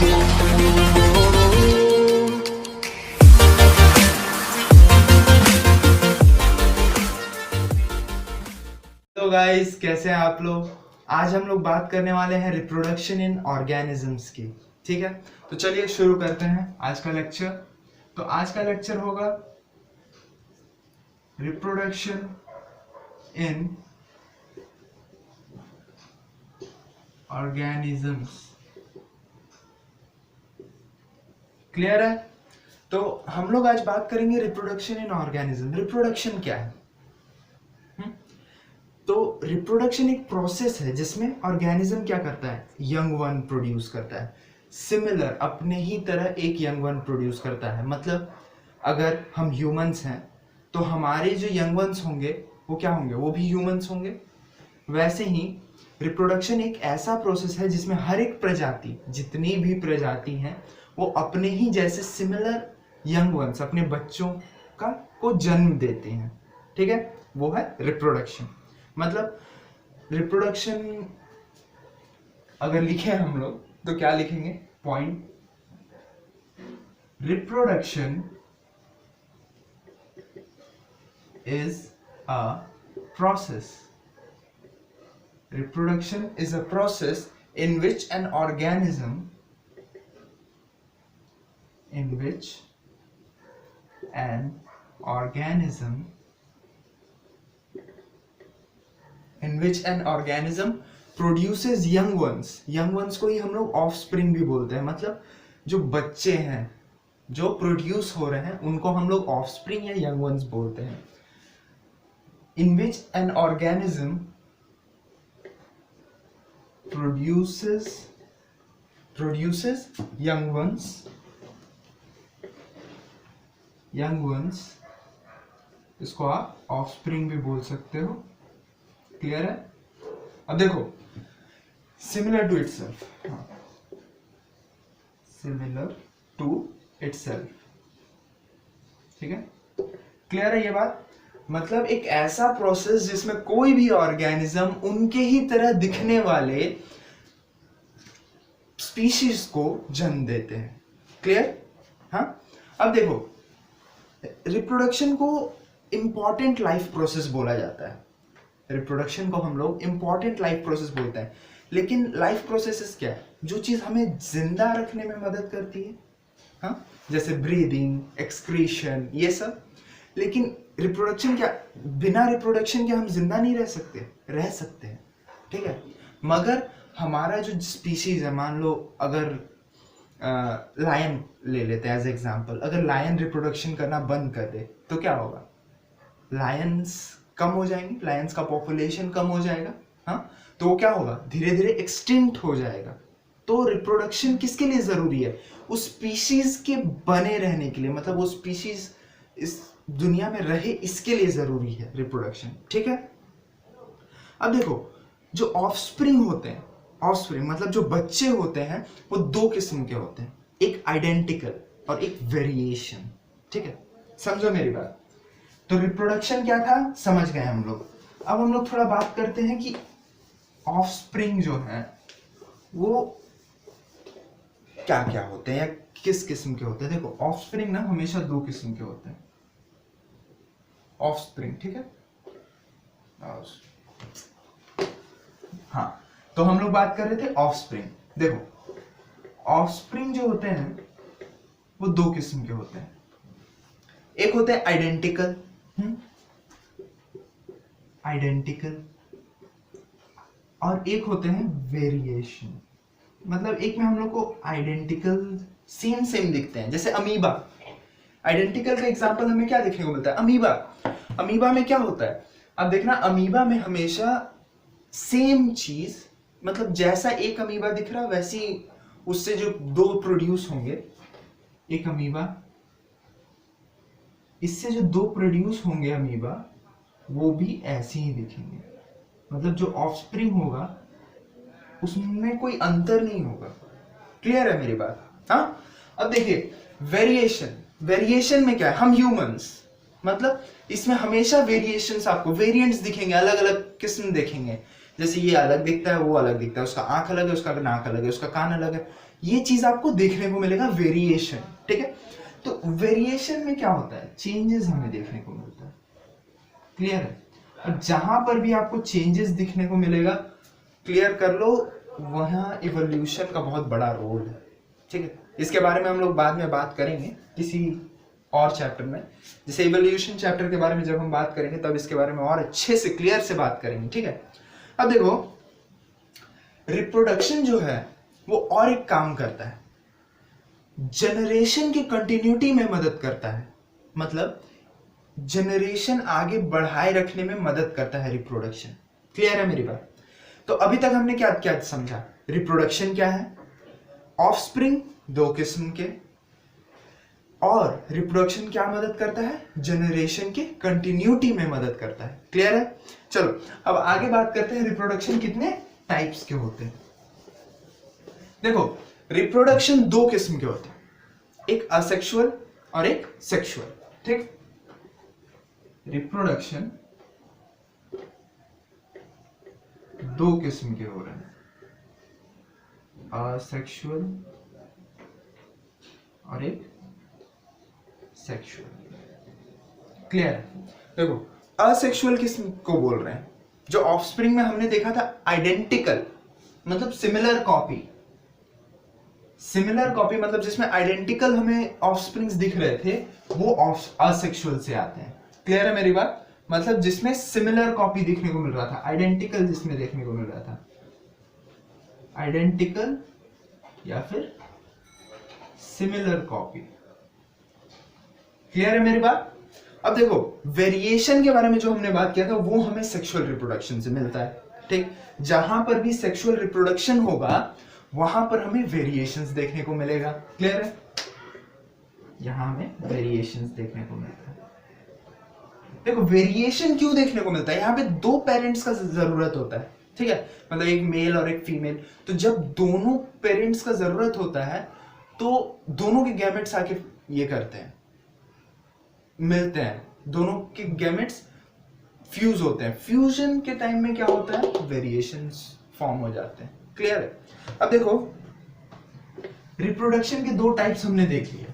तो गाइस, कैसे हैं आप लोग। आज हम लोग बात करने वाले हैं रिप्रोडक्शन इन ऑर्गेनिजम्स की। ठीक है, तो चलिए शुरू करते हैं आज का लेक्चर। तो आज का लेक्चर होगा रिप्रोडक्शन इन ऑर्गेनिजम्स। क्लियर है? तो हम लोग आज बात करेंगे रिप्रोडक्शन इन ऑर्गेनिज्म। रिप्रोडक्शन क्या है? तो रिप्रोडक्शन एक प्रोसेस है जिसमें ऑर्गेनिज्म क्या करता है, यंग वन प्रोड्यूस करता है। सिमिलर, अपने ही तरह एक यंग वन प्रोड्यूस करता है। मतलब अगर हम ह्यूमंस हैं तो हमारे जो यंग वंस होंगे वो क्या होंगे, वो भी ह्यूमंस होंगे। वैसे ही रिप्रोडक्शन एक ऐसा प्रोसेस है जिसमें हर एक प्रजाति, जितनी भी प्रजाति हैं, वो अपने ही जैसे सिमिलर यंग वंस, अपने बच्चों को जन्म देते हैं। ठीक है, वो है रिप्रोडक्शन। मतलब रिप्रोडक्शन अगर लिखे हम लोग तो क्या लिखेंगे, point, reproduction is a process. Reproduction is a process in which an organism produces young ones। young ones को ही हम लोग offspring भी बोलते हैं। मतलब जो बच्चे हैं जो प्रोड्यूस हो रहे हैं उनको हम लोग offspring या young ones बोलते हैं। in which an organism produces young ones, इसको आप ऑफस्प्रिंग भी बोल सकते हो। क्लियर है? अब देखो, similar to itself, similar to itself. ठीक है, क्लियर है ये बात? मतलब एक ऐसा प्रोसेस जिसमें कोई भी ऑर्गेनिज्म उनके ही तरह दिखने वाले स्पीशीज को जन्म देते हैं। क्लियर? हाँ, अब देखो, रिप्रोडक्शन को इंपॉर्टेंट लाइफ प्रोसेस बोला जाता है। रिप्रोडक्शन को हम लोग इंपॉर्टेंट लाइफ प्रोसेस बोलते हैं। लेकिन लाइफ प्रोसेसेस क्या है? जो चीज हमें जिंदा रखने में मदद करती है, हाँ, जैसे ब्रीदिंग, एक्सक्रीशन, ये सब। लेकिन रिप्रोडक्शन क्या, बिना रिप्रोडक्शन के हम जिंदा नहीं रह सकते? रह सकते हैं। ठीक है, मगर हमारा जो स्पीशीज है, मान लो अगर लायन ले लेते हैं एज एग्जांपल, अगर लायन रिप्रोडक्शन करना बंद कर दे तो क्या होगा? लायंस कम हो जाएंगे, लायंस का पॉपुलेशन कम हो जाएगा। हाँ, तो वो क्या होगा, धीरे धीरे एक्सटिंक्ट हो जाएगा। तो रिप्रोडक्शन किसके लिए जरूरी है? उस स्पीशीज के बने रहने के लिए, मतलब वो स्पीशीज इस दुनिया में रहे, इसके लिए जरूरी है रिप्रोडक्शन। ठीक है, अब देखो, जो ऑफस्प्रिंग होते हैं, ऑफस्प्रिंग मतलब जो बच्चे होते हैं, वो दो किस्म के होते हैं, एक आइडेंटिकल और एक वेरिएशन। ठीक है, समझो मेरी बात। तो रिप्रोडक्शन क्या था, समझ गए हम लोग। अब हम लोग थोड़ा बात करते हैं कि ऑफस्प्रिंग जो है वो क्या क्या होते हैं या किस किस्म के होते हैं। देखो, ऑफस्प्रिंग ना हमेशा दो किस्म के होते हैं, ऑफस्प्रिंग। ठीक है, हाँ, तो हम लोग बात कर रहे थे ऑफस्प्रिंग। देखो, ऑफस्प्रिंग जो होते हैं वो दो किस्म के होते हैं। एक होते हैं आइडेंटिकल, और एक होते हैं वेरिएशन। मतलब एक में हम लोग को आइडेंटिकल सेम दिखते हैं, जैसे अमीबा। आइडेंटिकल का एग्जांपल हमें क्या देखने को मिलता है? अमीबा। अमीबा में क्या होता है, अब देखना, अमीबा में हमेशा सेम चीज, मतलब जैसा एक अमीबा दिख रहा वैसी उससे जो दो प्रोड्यूस होंगे, एक अमीबा, इससे जो दो प्रोड्यूस होंगे अमीबा, वो भी ऐसे ही दिखेंगे। मतलब जो ऑफस्प्रिंग होगा उसमें कोई अंतर नहीं होगा। क्लियर है मेरी बात? हाँ, अब देखिए वेरिएशन में क्या है, हम ह्यूमंस, मतलब इसमें हमेशा वेरिएशंस, आपको वेरिएंट्स दिखेंगे, अलग अलग किस्म देखेंगे। जैसे ये अलग दिखता है, वो अलग दिखता है, उसका आंख अलग है, उसका नाक अलग है, उसका कान अलग है। ये चीज आपको देखने को मिलेगा वेरिएशन, ठीक है। तो वेरिएशन में क्या होता है, चेंजेस हमें देखने को मिलता है, क्लियर है। और जहां पर भी आपको चेंजेस दिखने को मिलेगा, क्लियर कर लो, वहां इवोल्यूशन का बहुत बड़ा रोल है, ठीक है। इसके बारे में हम लोग बाद में बात करेंगे किसी और चैप्टर में, जैसे इवोल्यूशन चैप्टर के बारे में जब हम बात करेंगे तब इसके बारे में और अच्छे से क्लियर से बात करेंगे, ठीक है। अब देखो रिप्रोडक्शन जो है वो और एक काम करता है, जनरेशन की कंटिन्यूटी में मदद करता है, मतलब जनरेशन आगे बढ़ाए रखने में मदद करता है रिप्रोडक्शन, क्लियर है मेरी बात। तो अभी तक हमने क्या क्या समझा, रिप्रोडक्शन क्या है, ऑफस्प्रिंग दो किस्म के, और रिप्रोडक्शन क्या मदद करता है, जनरेशन की कंटिन्यूटी में मदद करता है, क्लियर है। चलो अब आगे बात करते हैं रिप्रोडक्शन कितने टाइप्स के होते हैं। देखो रिप्रोडक्शन दो किस्म के होते हैं, एक असेक्सुअल और एक सेक्सुअल, ठीक। रिप्रोडक्शन दो किस्म के हो रहे हैं, असेक्सुअल और एक सेक्सुअल, क्लियर है। देखो असेक्सुअल किस्म को बोल रहे हैं, जो ऑफस्प्रिंग में हमने देखा था आइडेंटिकल, मतलब सिमिलर कॉपी, सिमिलर कॉपी मतलब जिसमें आइडेंटिकल हमें ऑफस्प्रिंग्स दिख रहे थे, वो असेक्सुअल से आते हैं, क्लियर है मेरी बात। मतलब जिसमें सिमिलर कॉपी दिखने को मिल रहा था, आइडेंटिकल जिसमें देखने को मिल रहा था, आइडेंटिकल या फिर सिमिलर कॉपी, क्लियर है मेरी बात। अब देखो वेरिएशन के बारे में जो हमने बात किया था वो हमें सेक्सुअल रिप्रोडक्शन से मिलता है, ठीक। जहां पर भी सेक्सुअल रिप्रोडक्शन होगा वहां पर हमें वेरिएशंस देखने को मिलेगा, क्लियर है। यहां हमें वेरिएशंस देखने को मिलता है। देखो वेरिएशन क्यों देखने को मिलता है, यहाँ पे दो पेरेंट्स का जरूरत होता है, ठीक है, मतलब एक मेल और एक फीमेल। तो जब दोनों पेरेंट्स का जरूरत होता है तो दोनों के गैमेट्स आके ये करते हैं, मिलते हैं, दोनों के गैमेट्स फ्यूज होते हैं, फ्यूजन के टाइम में क्या होता है, वेरिएशंस फॉर्म हो जाते हैं, क्लियर है। अब देखो रिप्रोडक्शन के दो टाइप्स हमने देख लिए।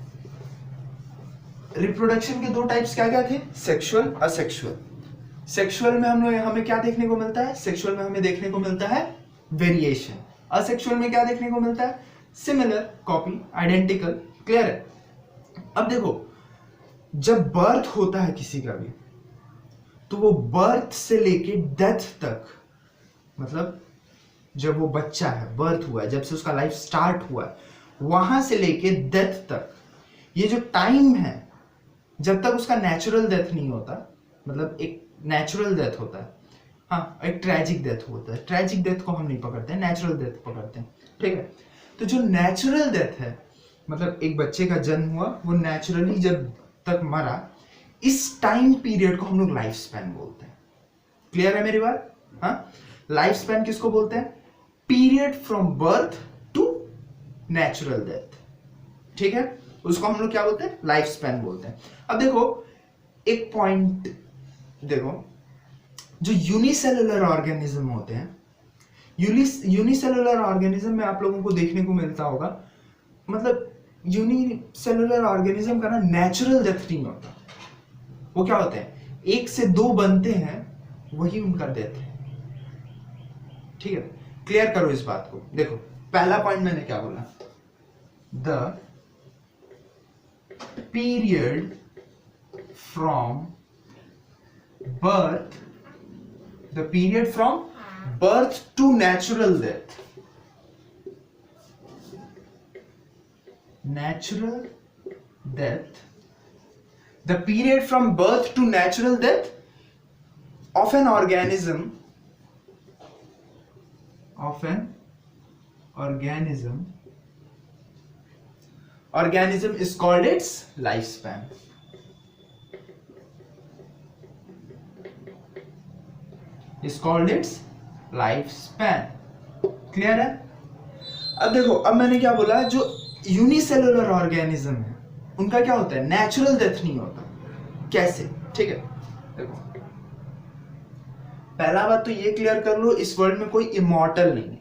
रिप्रोडक्शन के दो टाइप्स क्या क्या थे, सेक्सुअल असेक्सुअल। सेक्सुअल में हमें क्या देखने को मिलता है, सेक्सुअल में हमें देखने को मिलता है वेरिएशन, असेक्सुअल में क्या देखने को मिलता है, सिमिलर कॉपी, आइडेंटिकल, क्लियर है। अब देखो जब बर्थ होता है किसी का भी तो वो बर्थ से लेके डेथ तक, मतलब जब वो बच्चा है, बर्थ हुआ है, जब से उसका लाइफ स्टार्ट हुआ है, वहां से लेके डेथ तक, ये जो टाइम है जब तक उसका नेचुरल डेथ नहीं होता, मतलब एक नेचुरल डेथ होता है, हाँ एक ट्रेजिक डेथ होता है, ट्रेजिक डेथ को हम नहीं पकड़ते हैं, नेचुरल डेथ पकड़ते हैं, ठीक है। तो जो नेचुरल डेथ है, मतलब एक बच्चे का जन्म हुआ, वो नेचुरली जब तक मरा, इस टाइम पीरियड को हम लोग लाइफ स्पैन बोलते हैं, क्लियर है मेरी बात। हाँ लाइफ स्पैन किसको बोलते हैं, period from birth to natural death, ठीक है, उसको हम लोग क्या बोलते हैं, लाइफ स्पैन बोलते हैं। अब देखो एक पॉइंट देखो, जो यूनिसेलुलर ऑर्गेनिज्म होते हैं, यूनिसेलुलर ऑर्गेनिज्म में आप लोगों को देखने को मिलता होगा, मतलब यूनिसेलुलर ऑर्गेनिज्म का ना नेचुरल डेथ नहीं होता, वो क्या होता है, एक से दो बनते हैं, वही उनका डेथ है, ठीक है। क्लियर करो इस बात को। देखो पहला पॉइंट मैंने क्या बोला, the period from birth, the period from birth to natural death, natural death, the period from birth to natural death of an organism is called its lifespan, is called its lifespan, clear है। अब देखो, अब मैंने क्या बोला, जो unicellular organism है उनका क्या होता है, नेचुरल डेथ नहीं होता। कैसे, ठीक है, देखो पहला बात तो ये क्लियर कर लो, इस वर्ल्ड में कोई इमॉर्टल नहीं है,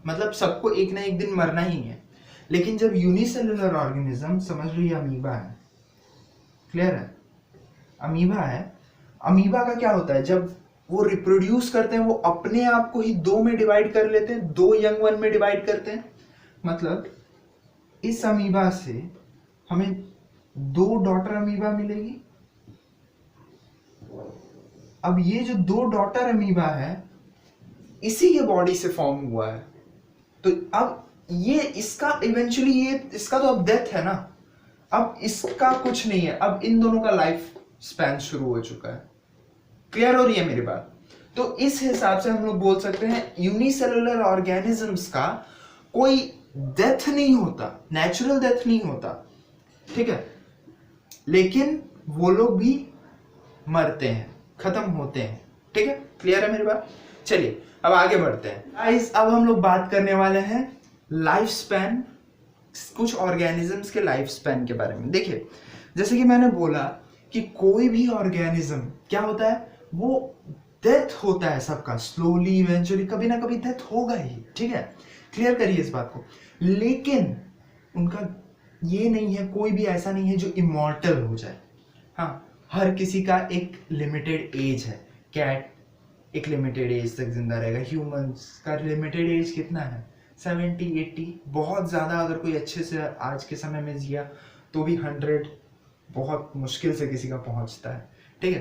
मतलब सबको एक ना एक दिन मरना ही है। लेकिन जब यूनिसेलुलर ऑर्गेनिज्म, समझ लो ये अमीबा है, क्लियर है, अमीबा है, अमीबा का क्या होता है, जब वो रिप्रोड्यूस करते हैं वो अपने आप को ही दो में डिवाइड कर लेते हैं, दो यंग वन में डिवाइड करते हैं। मतलब इस अमीबा से हमें दो डॉटर अमीबा मिलेगी। अब ये जो दो डॉटर अमीबा है इसी के बॉडी से फॉर्म हुआ है, तो अब ये इसका इवेंचुअली ये इसका तो अब डेथ है ना, अब इसका कुछ नहीं है, अब इन दोनों का लाइफ स्पैन शुरू हो चुका है। क्लियर हो रही है मेरी बात? तो इस हिसाब से हम लोग बोल सकते हैं यूनिसेलुलर ऑर्गेनिजम्स का कोई डेथ नहीं होता, नेचुरल डेथ नहीं होता, ठीक है, लेकिन वो लोग भी मरते हैं, खत्म होते हैं, ठीक है। क्लियर है मेरी बात? चलिए अब आगे बढ़ते हैं गाइस। अब हम लोग बात करने वाले हैं लाइफ स्पैन, कुछ ऑर्गेनिजम्स के लाइफ स्पैन के बारे में। देखिए जैसे कि मैंने बोला कि कोई भी ऑर्गेनिज्म क्या होता है, वो डेथ होता है सबका, स्लोली इवेंचुअली कभी ना कभी डेथ होगा ही, ठीक है, क्लियर करिए इस बात को। लेकिन उनका ये नहीं है, कोई भी ऐसा नहीं है जो इमॉर्टल हो जाए। हाँ, हर किसी का एक लिमिटेड एज है, कैट एक लिमिटेड एज तक जिंदा रहेगा, ह्यूमंस का लिमिटेड एज कितना है 70 80, बहुत ज़्यादा अगर कोई अच्छे से आज के समय में जिया तो भी 100 बहुत मुश्किल से किसी का पहुंचता है, ठीक है।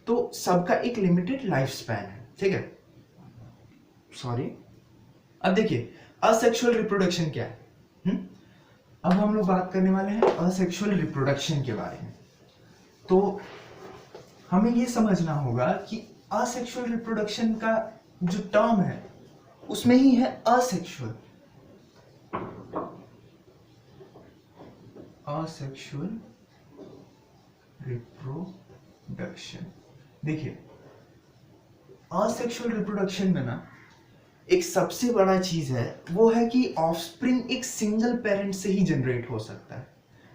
तो सबका एक लिमिटेड लाइफ स्पैन है, ठीक है, सॉरी। अब देखिए असेक्सुअल रिप्रोडक्शन क्या है। अब हम लोग बात करने वाले हैं असेक्सुअल रिप्रोडक्शन के बारे में। तो हमें ये समझना होगा कि असेक्सुअल रिप्रोडक्शन का जो टर्म है उसमें ही है असेक्सुअल, असेक्सुअल रिप्रोडक्शन। देखिए असेक्सुअल रिप्रोडक्शन में ना एक सबसे बड़ा चीज है, वो है कि ऑफस्प्रिंग एक सिंगल पेरेंट से ही जनरेट हो सकता है।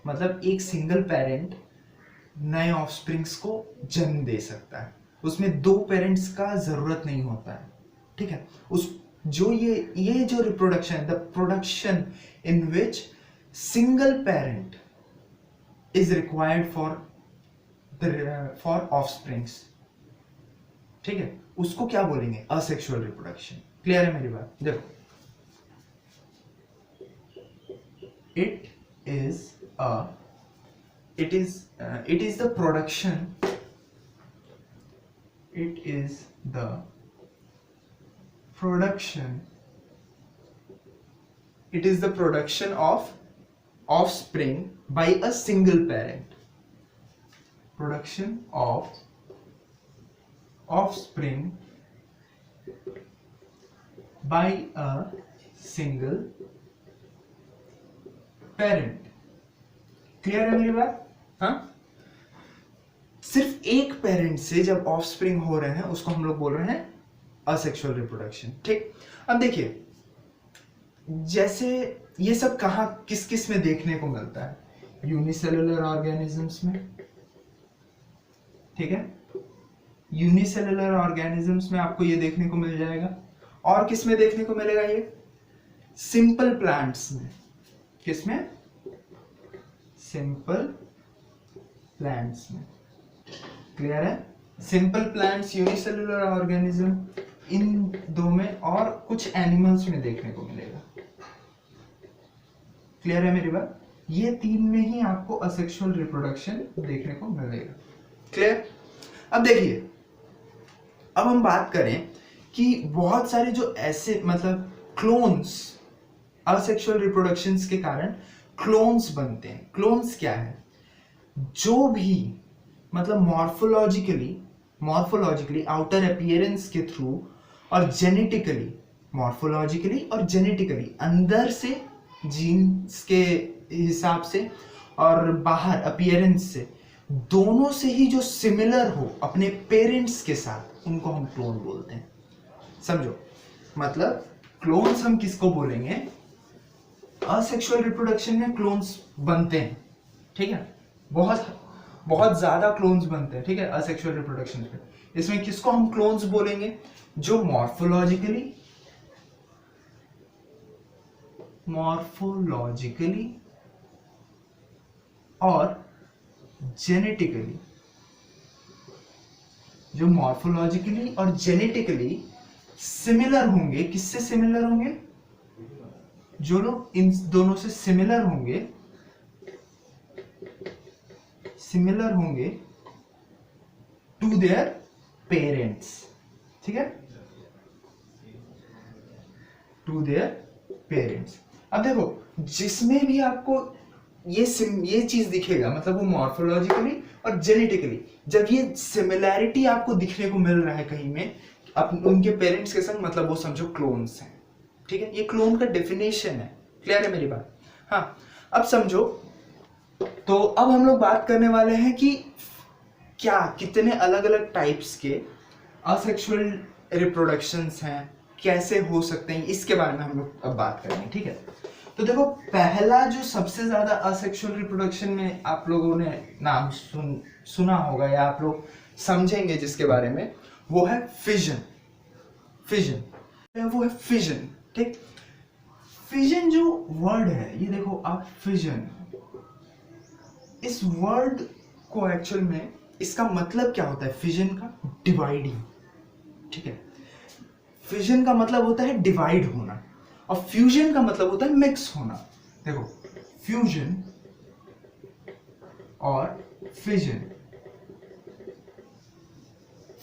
मतलब एक सिंगल पेरेंट नए ऑफस्प्रिंग्स को जन्म दे सकता है, उसमें दो पेरेंट्स का जरूरत नहीं होता है, ठीक है। उस जो ये जो reproduction, the production in which single parent is required for offsprings, ठीक है, उसको क्या बोलेंगे, असेक्सुअल रिप्रोडक्शन। क्लियर है मेरी बात? देखो it is the production, it is the production, it is the production of offspring by a single parent, production of offspring by a single parent। Clear है मेरी बात? हाँ, सिर्फ एक पेरेंट से जब ऑफस्प्रिंग हो रहे हैं उसको हम लोग बोल रहे हैं असेक्सुअल रिप्रोडक्शन, ठीक। अब देखिए जैसे ये सब कहाँ किस किस में देखने को मिलता है, यूनिसेलुलर ऑर्गेनिजम्स में, ठीक है, यूनिसेलुलर ऑर्गेनिजम्स में आपको ये देखने को मिल जाएगा। और किस में देखने को मिलेगा, ये सिंपल प्लांट्स में। किस में? सिंपल प्लांट्स में। क्लियर है? सिंपल प्लांट्स, यूनिसेलुलर ऑर्गेनिज्म, इन दो में, और कुछ एनिमल्स में देखने को मिलेगा। क्लियर है मेरी बात? ये तीन में ही आपको असेक्सुअल रिप्रोडक्शन देखने को मिलेगा। क्लियर? अब देखिए, अब हम बात करें कि बहुत सारे जो ऐसे मतलब क्लोन्स, असेक्सुअल रिप्रोडक्शंस के कारण क्लोन्स बनते हैं। क्लोन्स क्या है? जो भी मतलब मॉर्फोलॉजिकली आउटर अपीयरेंस के थ्रू और जेनेटिकली अंदर से जीन्स के हिसाब से और बाहर अपीयरेंस से, दोनों से ही जो सिमिलर हो अपने पेरेंट्स के साथ, उनको हम क्लोन बोलते हैं। समझो, मतलब क्लोन्स हम किसको बोलेंगे? असेक्सुअल रिप्रोडक्शन में क्लोन्स बनते हैं, ठीक है, बहुत ज्यादा क्लोन्स बनते हैं, ठीक है, असेक्सुअल रिप्रोडक्शन में। इसमें किसको हम क्लोन्स बोलेंगे? जो मॉर्फोलॉजिकली मॉर्फोलॉजिकली और जेनेटिकली, जो मॉर्फोलॉजिकली और जेनेटिकली सिमिलर होंगे, किससे सिमिलर होंगे, जो लोग इन दोनों से सिमिलर होंगे, टू देयर पेरेंट्स, ठीक है, टू देयर पेरेंट्स। अब देखो जिसमें भी आपको ये चीज दिखेगा, मतलब वो मॉर्फोलॉजिकली और जेनेटिकली जब ये सिमिलैरिटी आपको दिखने को मिल रहा है कहीं में उनके पेरेंट्स के संग, मतलब वो समझो क्लोन्स हैं, ठीक है। ये क्लोन का डेफिनेशन है, क्लियर है मेरी बात? हाँ, अब समझो, तो अब हम लोग बात करने वाले हैं कि क्या कितने अलग अलग टाइप्स के असेक्सुअल रिप्रोडक्शंस हैं, कैसे हो सकते हैं, इसके बारे में हम लोग अब बात करेंगे, ठीक है। तो देखो पहला जो सबसे ज्यादा असेक्सुअल रिप्रोडक्शन में आप लोगों ने नाम सुना होगा या आप लोग समझेंगे जिसके बारे में, वो है फिजन। वो है फिजन, ठीक। फिजन जो वर्ड है, ये देखो आप, फिजन, इस वर्ड को एक्चुअल में इसका मतलब क्या होता है, फिजन का डिवाइडिंग, ठीक है। फिजन का मतलब होता है डिवाइड होना और फ्यूजन का मतलब होता है मिक्स होना। देखो फ्यूजन और फिजन,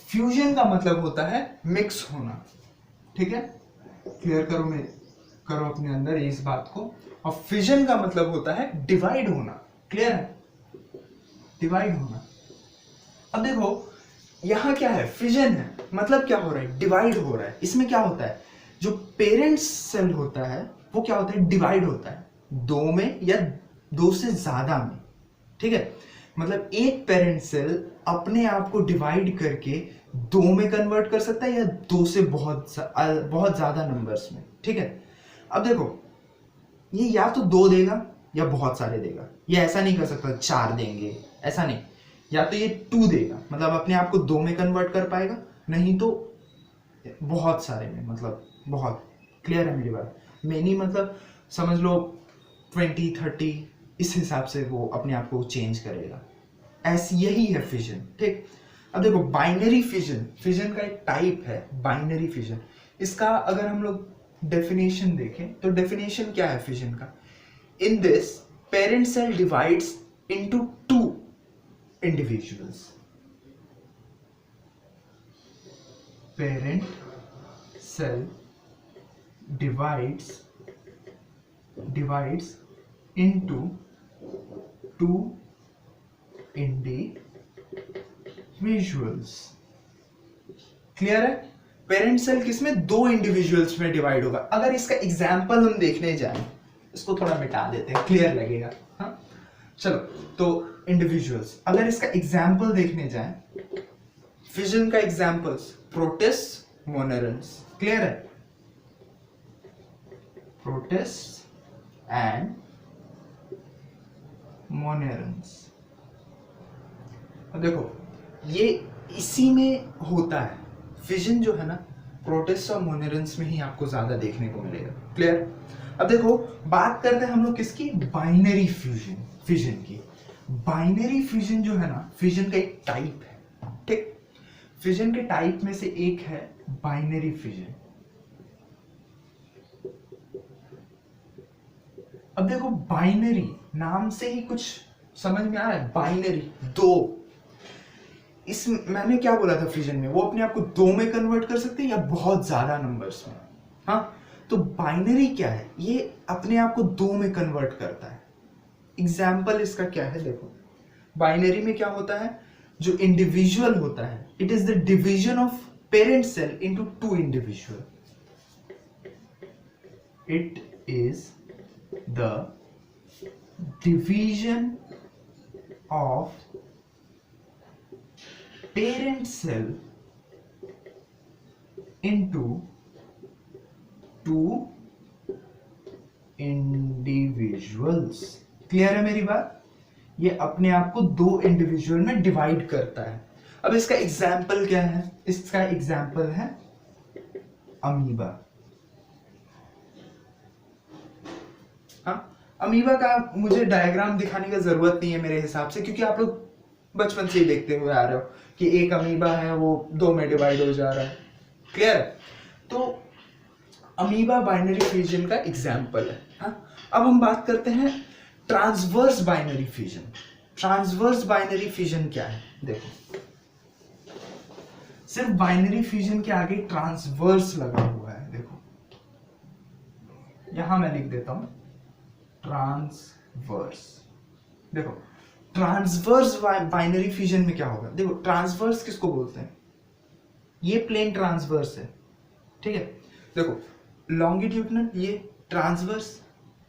फ्यूजन का मतलब होता है मिक्स होना, ठीक है। क्लियर करो अपने अंदर इस बात को। और फिजन का मतलब होता है डिवाइड होना, क्लियर है, डिवाइड होना। अब देखो यहां क्या है, फिजन है, मतलब क्या हो रहा है, डिवाइड हो रहा है। इसमें क्या होता है, जो पेरेंट्स सेल होता है वो क्या होता है, डिवाइड होता है दो में या दो से ज्यादा में, ठीक है। मतलब एक पेरेंट सेल अपने आप को डिवाइड करके दो में कन्वर्ट कर सकता है या दो से बहुत ज्यादा नंबर्स में, ठीक है। अब देखो ये या तो दो देगा या बहुत सारे देगा, ये ऐसा नहीं कर सकता चार देंगे, ऐसा नहीं। या तो ये टू देगा, मतलब अपने आप को दो में कन्वर्ट कर पाएगा, नहीं तो बहुत सारे में, मतलब बहुत, क्लियर है मेरी बात? मेनी मतलब समझ लो 20 30, इस हिसाब से वो अपने आप को चेंज करेगा। ऐसी यही है फिजन, ठीक। अब देखो बाइनरी फिजन, फिजन का एक टाइप है बाइनरी फिजन। इसका अगर हम लोग डेफिनेशन देखें तो डेफिनेशन क्या है फिजन का, in this parent cell divides into two individuals, parent cell divides into two individuals, clear है। पेरेंट सेल किसमें, दो इंडिविजुअल्स में डिवाइड होगा। अगर इसका एग्जाम्पल हम देखने जाएं, इसको थोड़ा मिटा देते हैं, क्लियर लगेगा। हाँ चलो, तो इंडिविजुअल्स, अगर इसका एग्जाम्पल देखने जाएं, फिजन का एग्जाम्पल्स प्रोटिस्ट, मोनेरन्स, क्लियर है, protists and monerans। अब देखो ये इसी में होता है फिजन जो है ना, प्रोटिस्ट और मोनेरन्स में ही आपको ज्यादा देखने को मिलेगा, क्लियर। अब देखो बात करते हैं हम लोग किसकी, बाइनरी फिजन की। बाइनरी फिजन जो है ना, फिजन का एक टाइप है, ठीक। फिजन के टाइप में से एक है बाइनरी फिजन। अब देखो बाइनरी नाम से ही कुछ समझ में आ रहा है, बाइनरी दो। इस मैंने क्या बोला था फिजन में, वो अपने आप को दो में कन्वर्ट कर सकते हैं या बहुत ज्यादा नंबर्स में। हाँ, तो बाइनरी क्या है, ये अपने आप को दो में कन्वर्ट करता है। एग्जाम्पल इसका क्या है, देखो बाइनरी में क्या होता है, जो इंडिविजुअल होता है, it is the division of parent cell into two individual, it is the division of parent cell into two individuals, clear है मेरी बात? ये अपने आप को दो इंडिविजुअल में डिवाइड करता है। अब इसका एग्जाम्पल क्या है, इसका एग्जाम्पल है अमीबा। हाँ, अमीबा का मुझे डायग्राम दिखाने का जरूरत नहीं है मेरे हिसाब से, क्योंकि आप लोग बचपन से ही देखते हुए आ रहे हो कि एक अमीबा है वो 2 में डिवाइड हो जा रहा है। क्लियर है? तो अमीबा बाइनरी फ्यूजन का एग्जाम्पल है। हाँ, अब हम बात करते हैं transverse binary fusion. Transverse binary fusion क्या है? देखो, सिर्फ बाइनरी फ्यूजन के आगे ट्रांसवर्स लगा हुआ है। देखो यहां मैं लिख देता हूं ट्रांसवर्स। देखो ट्रांसवर्स बाइनरी फ्यूजन में क्या होगा? देखो ट्रांसवर्स किसको बोलते हैं? ये प्लेन ट्रांसवर्स है, ठीक है। देखो लॉन्गिट्यूडनल, ये ट्रांसवर्स,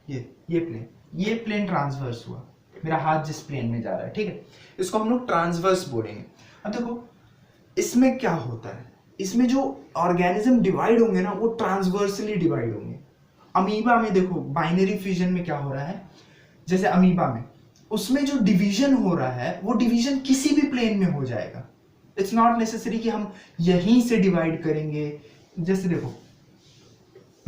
ये प्लेन ट्रांसवर्स हुआ, मेरा हाथ जिस प्लेन में जा रहा है, ठीक है, इसको हम लोग ट्रांसवर्स बोलेंगे। अब देखो इसमें क्या होता है, इसमें जो ऑर्गेनिज्म डिवाइड होंगे ना वो ट्रांसवर्सली डिवाइड होंगे। अमीबा में देखो बाइनरी फ्यूजन में क्या हो रहा है, जैसे अमीबा में उसमें जो डिवीजन हो रहा है वो डिवीजन किसी भी प्लेन में हो जाएगा। इट्स नॉट नेसेसरी कि हम यहीं से डिवाइड करेंगे। जैसे देखो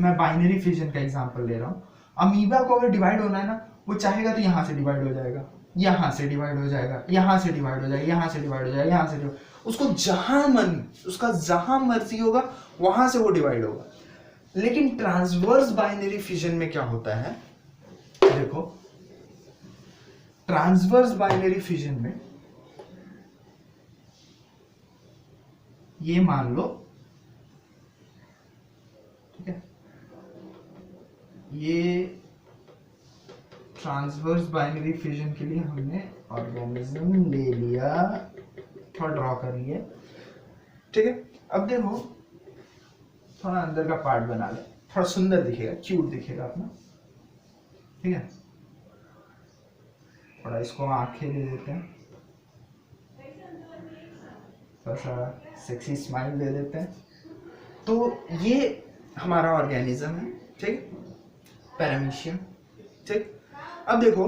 मैं बाइनरी फ्यूजन का एग्जांपल ले रहा हूं, अमीबा को अगर डिवाइड होना है ना वो चाहेगा तो यहां से डिवाइड हो जाएगा, यहां से डिवाइड हो जाएगा, यहां से डिवाइड हो जाएगा, यहां से डिवाइड हो जाएगा, यहां से उसको जहां मन, उसका जहां मर्जी होगा वहां से वो डिवाइड होगा। लेकिन ट्रांसवर्स बाइनरी फ्यूजन में क्या होता है? देखो ट्रांसवर्स बाइनरी फ्यूजन में ये मान लो, ठीक है, ये ट्रांसवर्स बाइनरी फ्यूजन के लिए हमने ऑर्गेनिज्म ले लिया, थोड़ा ड्रॉ कर लिए, ठीक है। अब देखो थोड़ा अंदर का पार्ट बना ले, थोड़ा सुंदर दिखेगा, क्यूट दिखेगा अपना, ठीक है। थोड़ा इसको आंखें दे देते हैं, थोड़ा सा सेक्सी स्माइल दे देते हैं। तो ये हमारा ऑर्गेनिज्म है, ठीक, पैरामीशियम, ठीक। अब देखो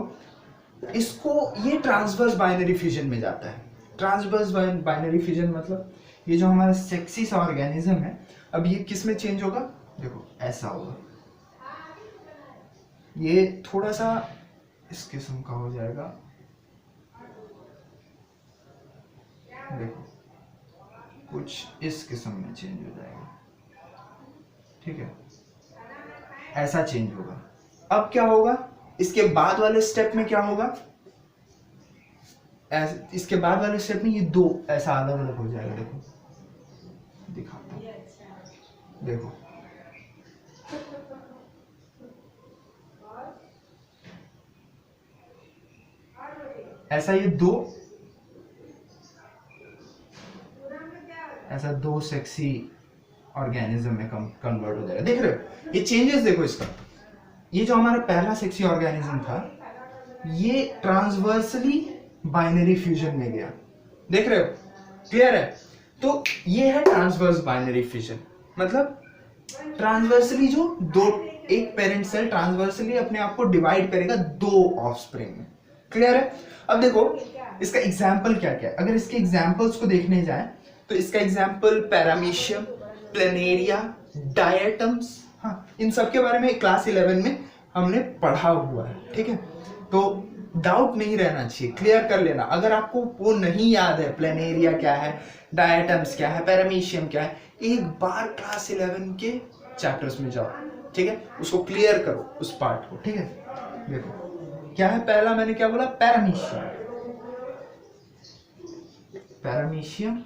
इसको, ये ट्रांसवर्स बाइनरी फ्यूजन में जाता है। ट्रांसवर्स बाइनरी फ्यूजन मतलब ये जो हमारा सेक्सी सा ऑर्गेनिज्म है, अब ये किस में चेंज होगा? देखो ऐसा होगा, ये थोड़ा सा इस किस्म का हो जाएगा, देखो कुछ इस किस्म में चेंज हो जाएगा, ठीक है, ऐसा चेंज होगा। अब क्या होगा इसके बाद वाले स्टेप में? क्या होगा इसके बाद वाले स्टेप में? ये दो ऐसा अलग अलग हो जाएगा। देखो दिखाता हूं, देखो ऐसा, ये दो ऐसा दो सेक्सी ऑर्गेनिज्म में कन्वर्ट हो जाएगा। देख रहे हो ये चेंजेस? देखो इसका, ये जो हमारा पहला सेक्सी ऑर्गेनिज्म था ये ट्रांसवर्सली बाइनरी फ्यूजन में गया, देख रहे हो? क्लियर है? तो ये है ट्रांसवर्स बाइनरी फ्यूजन, मतलब ट्रांसवर्सली जो दो, एक पेरेंट सेल ट्रांसवर्सली अपने आप को डिवाइड करेगा दो ऑफस्प्रिंग में। क्लियर है? अब देखो इसका एग्जाम्पल क्या क्या है। अगर इसके एग्जाम्पल्स को देखने जाए तो इसका एग्जाम्पल पैरामीशियम, प्लेनेरिया, डायटम्स, हाँ, इन सब के बारे में क्लास 11 में हमने पढ़ा हुआ है, ठीक है। तो डाउट नहीं रहना चाहिए, क्लियर कर लेना। अगर आपको वो नहीं याद है प्लेनेरिया क्या है, डायटम्स क्या है, पैरामीशियम क्या है, एक बार क्लास 11 के चैप्टर्स में जाओ, ठीक है, उसको क्लियर करो उस पार्ट को, ठीक है। देखो क्या है, पहला मैंने क्या बोला? पैरामीशियम, पैरामीशियम,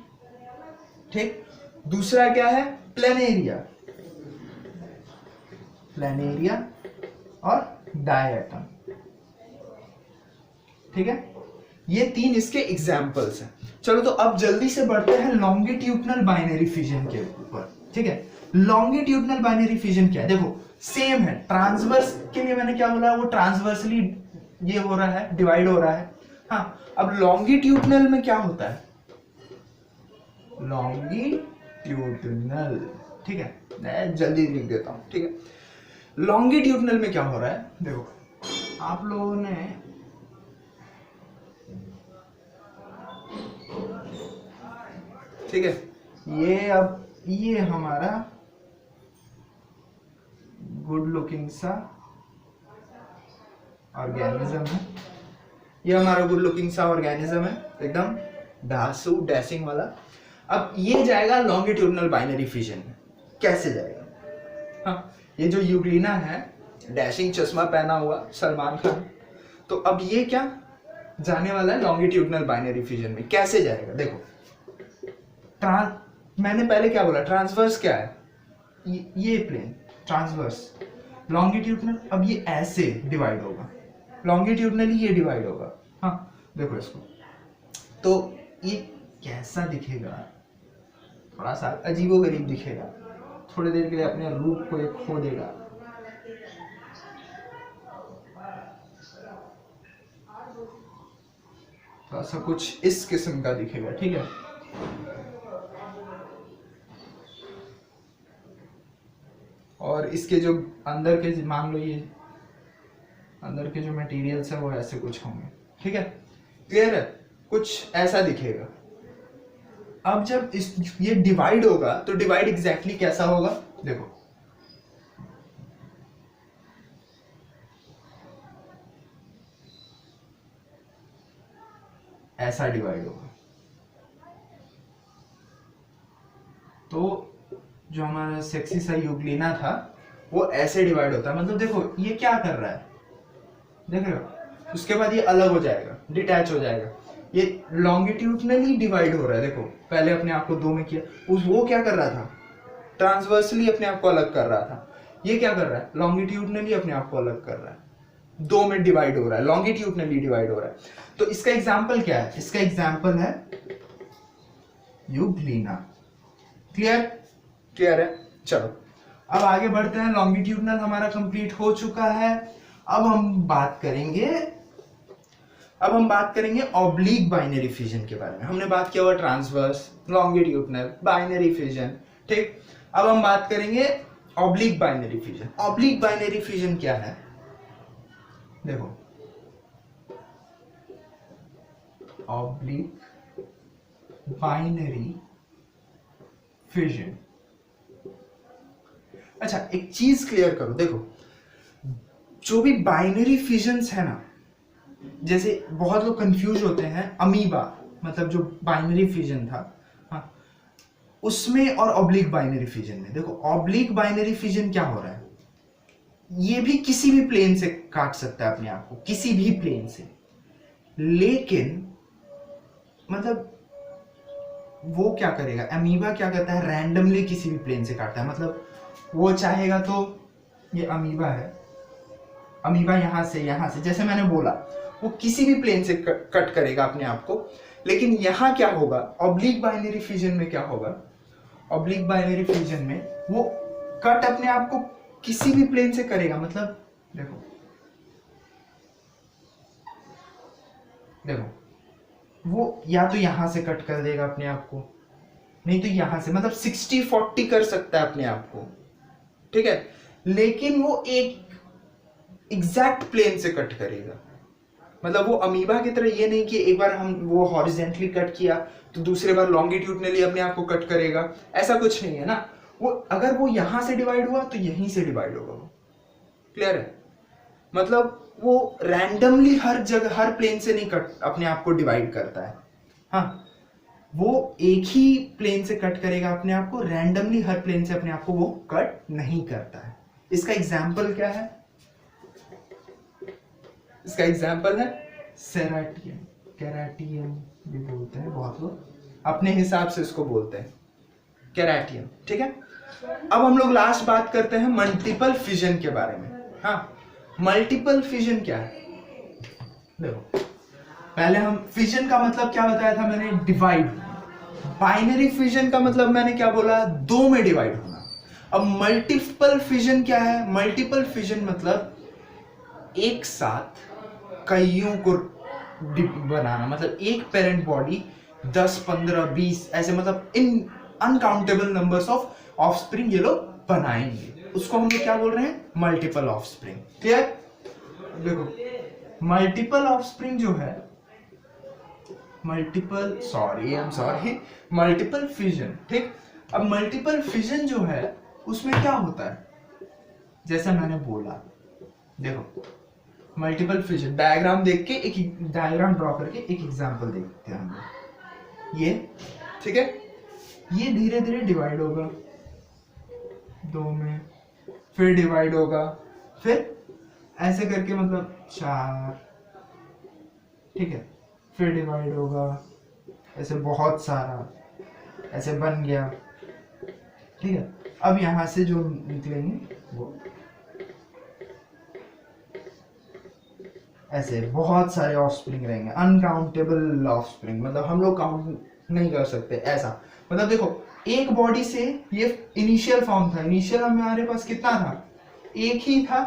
ठीक। दूसरा क्या है? प्लेनेरिया, प्लेनेरिया और डायटम, ठीक है। ये तीन इसके एग्जाम्पल्स हैं। चलो तो अब जल्दी से बढ़ते हैं लॉन्गिट्यूडनल बाइनरी फ्यूजन के ऊपर, ठीक है। लॉन्गिट्यूडनल बाइनरी फ्यूजन क्या है? देखो सेम है। ट्रांसवर्स के लिए मैंने क्या बोला? वो ट्रांसवर्सली ये हो रहा है, डिवाइड हो रहा है। हाँ, अब लॉन्गिट्यूडनल में क्या होता है? लॉन्गिट्यूडनल, ठीक है, मैं जल्दी लिख देता हूं, ठीक है। लॉन्गिट्यूडनल में क्या हो रहा है? देखो आप लोगों ने ठीक है, ये अब ये हमारा गुड लुकिंग सा ऑर्गेनिज्म है, ये हमारा गुड लुकिंग सा ऑर्गेनिज्म है, एकदम धांसू डैशिंग वाला। अब ये जाएगा लॉन्गिट्यूडनल बाइनरी फिजन में। कैसे जाएगा? हाँ, ये जो यूग्लिना है, डैशिंग चश्मा पहना हुआ सलमान खान, तो अब ये क्या जाने वाला है लॉन्गिट्यूडनल बाइनरी फिजन में। कैसे जाएगा? देखो, मैंने पहले क्या बोला, ट्रांसवर्स क्या है, ये प्लेन ट्रांसवर्स, लॉन्गिट्यूडनल अब ये ऐसे डिवाइड होगा, लॉन्गिट्यूडनली ये डिवाइड होगा। हाँ देखो इसको, तो ये कैसा दिखेगा, थोड़ा सा अजीबोगरीब दिखेगा, थोड़ी देर के लिए अपने रूप को ये खो देगा। थोड़ा सा कुछ इस किस्म का दिखेगा, ठीक है। और इसके जो अंदर के, मान लो ये अंदर के जो मटेरियल्स है वो ऐसे कुछ होंगे, ठीक है, क्लियर है, कुछ ऐसा दिखेगा। अब जब ये डिवाइड होगा तो डिवाइड एग्जैक्टली कैसा होगा? देखो, ऐसा डिवाइड होगा। तो जो हमारा सेक्सी सा यूग्लिना था वो ऐसे डिवाइड होता है, मतलब देखो ये क्या कर रहा है, देख रहे हो, उसके बाद ये अलग हो जाएगा, डिटैच हो जाएगा, ये लॉन्गिट्यूडनली डिवाइड हो रहा है। देखो पहले अपने आप को दो में किया, वो क्या कर रहा था, ट्रांसवर्सली अपने आप को अलग कर रहा था, ये क्या कर रहा है, लॉन्गिट्यूडनली अपने आप को अलग कर रहा है, दो में डिवाइड हो रहा है, लॉन्गिट्यूडनली डिवाइड हो रहा है। तो इसका एग्जाम्पल क्या है? इसका एग्जाम्पल है यूग्लिना। क्लियर? क्लियर है। चलो अब आगे बढ़ते हैं, लॉन्गिट्यूडनल हमारा कंप्लीट हो चुका है। अब हम बात करेंगे ऑब्लिक बाइनरी फिजन के बारे में। हमने बात किया हुआ ट्रांसवर्स, लॉन्गिट्यूडनल, बाइनरी फिजन, ठीक। अब हम बात करेंगे oblique binary fission. Oblique binary fission क्या है? देखो, ऑब्लिक बाइनरी फिजन, अच्छा एक चीज क्लियर करो, देखो जो भी बाइनरी फिजन्स है ना, जैसे बहुत लोग कंफ्यूज होते हैं अमीबा, मतलब जो बाइनरी फिजन था, हाँ, उसमें और ऑब्लिक बाइनरी फिजन में। देखो ऑब्लिक बाइनरी फिजन क्या हो रहा है, ये भी किसी भी प्लेन से काट सकता है अपने आप को, किसी भी प्लेन से, लेकिन मतलब वो क्या करेगा, अमीबा क्या करता है, रैंडमली किसी भी प्लेन से काटता है। मतलब वो चाहेगा तो ये अमीबा है, अमीबा यहां से जैसे मैंने बोला, वो किसी भी प्लेन से कट करेगा अपने आप को। लेकिन यहां क्या होगा, ऑब्लिक बाइनरी फिजन में क्या होगा, ऑब्लिक बाइनरी फिजन में वो कट अपने आप को किसी भी प्लेन से करेगा। मतलब देखो वो या तो यहां से कट कर देगा अपने आप को, नहीं तो यहां से, मतलब 60-40 कर सकता है अपने आप को, ठीक है। लेकिन वो एक एग्जैक्ट प्लेन से कट करेगा। मतलब वो अमीबा की तरह ये नहीं कि एक बार हम वो हॉरिजेंटली कट किया तो दूसरे बार लॉन्गिट्यूडनली अपने आप को कट करेगा, ऐसा कुछ नहीं है ना। वो अगर वो यहां से डिवाइड हुआ तो यहीं से डिवाइड होगा वो। क्लियर है? मतलब वो रैंडमली हर जगह हर प्लेन से नहीं कट अपने आप को डिवाइड करता है, हाँ, वो एक ही प्लेन से कट करेगा अपने आप को, रैंडमली हर प्लेन से अपने आप को वो कट नहीं करता है। इसका एग्जाम्पल क्या है? इसका एग्जाम्पल है सेराटियम, केराटियम भी बोलते हैं बहुत लोग, अपने हिसाब से इसको बोलते हैं केराटियम, ठीक है। अब हम लोग लास्ट बात करते हैं मल्टीपल फिजन के बारे में। हाँ, मल्टीपल फिजन क्या है? देखो पहले हम फिजन का मतलब क्या बताया था मैंने, डिवाइड। बाइनरी फिजन का मतलब मैंने क्या बोला, दो में डिवाइड होना। अब मल्टीपल फिजन क्या है? मल्टीपल फिजन मतलब एक साथ कईयों को बनाना, मतलब एक पेरेंट बॉडी 10, 15, 20 ऐसे, मतलब इन अनकाउंटेबल नंबर्स ऑफ ऑफस्प्रिंग ये लोग बनाएंगे, उसको हम लोग क्या बोल रहे हैं, मल्टीपल ऑफस्प्रिंग। क्लियर? देखो मल्टीपल ऑफस्प्रिंग जो है, मल्टीपल फिजन, ठीक। अब मल्टीपल फिजन जो है उसमें क्या होता है, जैसा मैंने बोला, देखो मल्टीपल फिशन डायग्राम देख के एक डायग्राम ड्रॉ करके एक एग्जांपल देखते हैं हम लोग। ये ठीक है, ये धीरे धीरे डिवाइड होगा 2 में, फिर डिवाइड होगा, फिर ऐसे करके मतलब 4, ठीक है, फिर डिवाइड होगा ऐसे बहुत सारा, ऐसे बन गया, ठीक है। अब यहां से जो निकलेंगे वो ऐसे बहुत सारे ऑफस्प्रिंग रहेंगे, अनकाउंटेबल ऑफस्प्रिंग, मतलब हम लोग काउंट नहीं कर सकते ऐसा। मतलब देखो एक बॉडी से ये इनिशियल फॉर्म था, इनिशियल हमारे पास कितना था, एक ही था।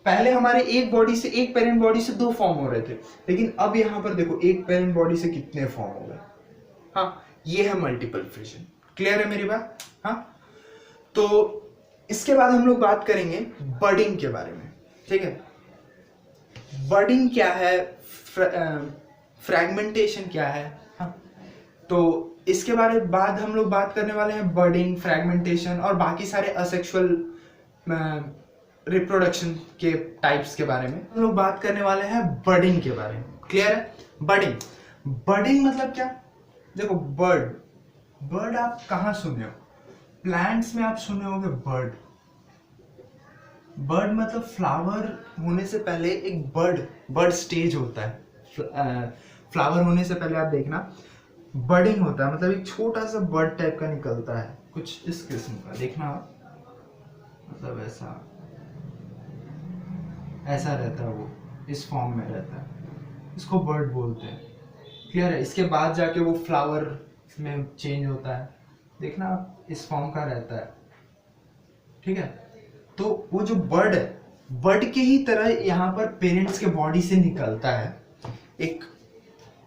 पहले हमारे एक बॉडी से, एक पेरेंट बॉडी से 2 फॉर्म हो रहे थे, लेकिन अब यहाँ पर देखो एक पेरेंट बॉडी से कितने फॉर्म हो गए। हाँ, ये है मल्टीपल फिशन। क्लियर है मेरी बात? हाँ, तो इसके बाद हम लोग बात करेंगे बडिंग के बारे में, ठीक है। बडिंग क्या है, फ्रैगमेंटेशन क्या है, हाँ, तो इसके बारे बाद हम लोग बात करने वाले हैं बडिंग, फ्रैगमेंटेशन और बाकी सारे असेक्सुअल रिप्रोडक्शन के टाइप्स के बारे में हम लोग बात करने वाले हैं बडिंग के बारे में। क्लियर है? बडिंग, बडिंग मतलब क्या? देखो बर्ड, बर्ड आप कहाँ सुने हो? प्लांट्स में आप सुने होंगे बर्ड। बर्ड मतलब फ्लावर होने से पहले एक बर्ड स्टेज होता है। फ्लावर होने से पहले आप देखना बर्डिंग होता है, मतलब एक छोटा सा बर्ड टाइप का निकलता है, कुछ इस किस्म का, देखना मतलब ऐसा रहता है, वो इस फॉर्म में रहता है, इसको बर्ड बोलते हैं। क्लियर है? इसके बाद जाके वो फ्लावर में चेंज होता है, देखना इस फॉर्म का रहता है, ठीक है। तो वो जो बर्ड है, बर्ड के ही तरह यहाँ पर पेरेंट्स के बॉडी से निकलता है, एक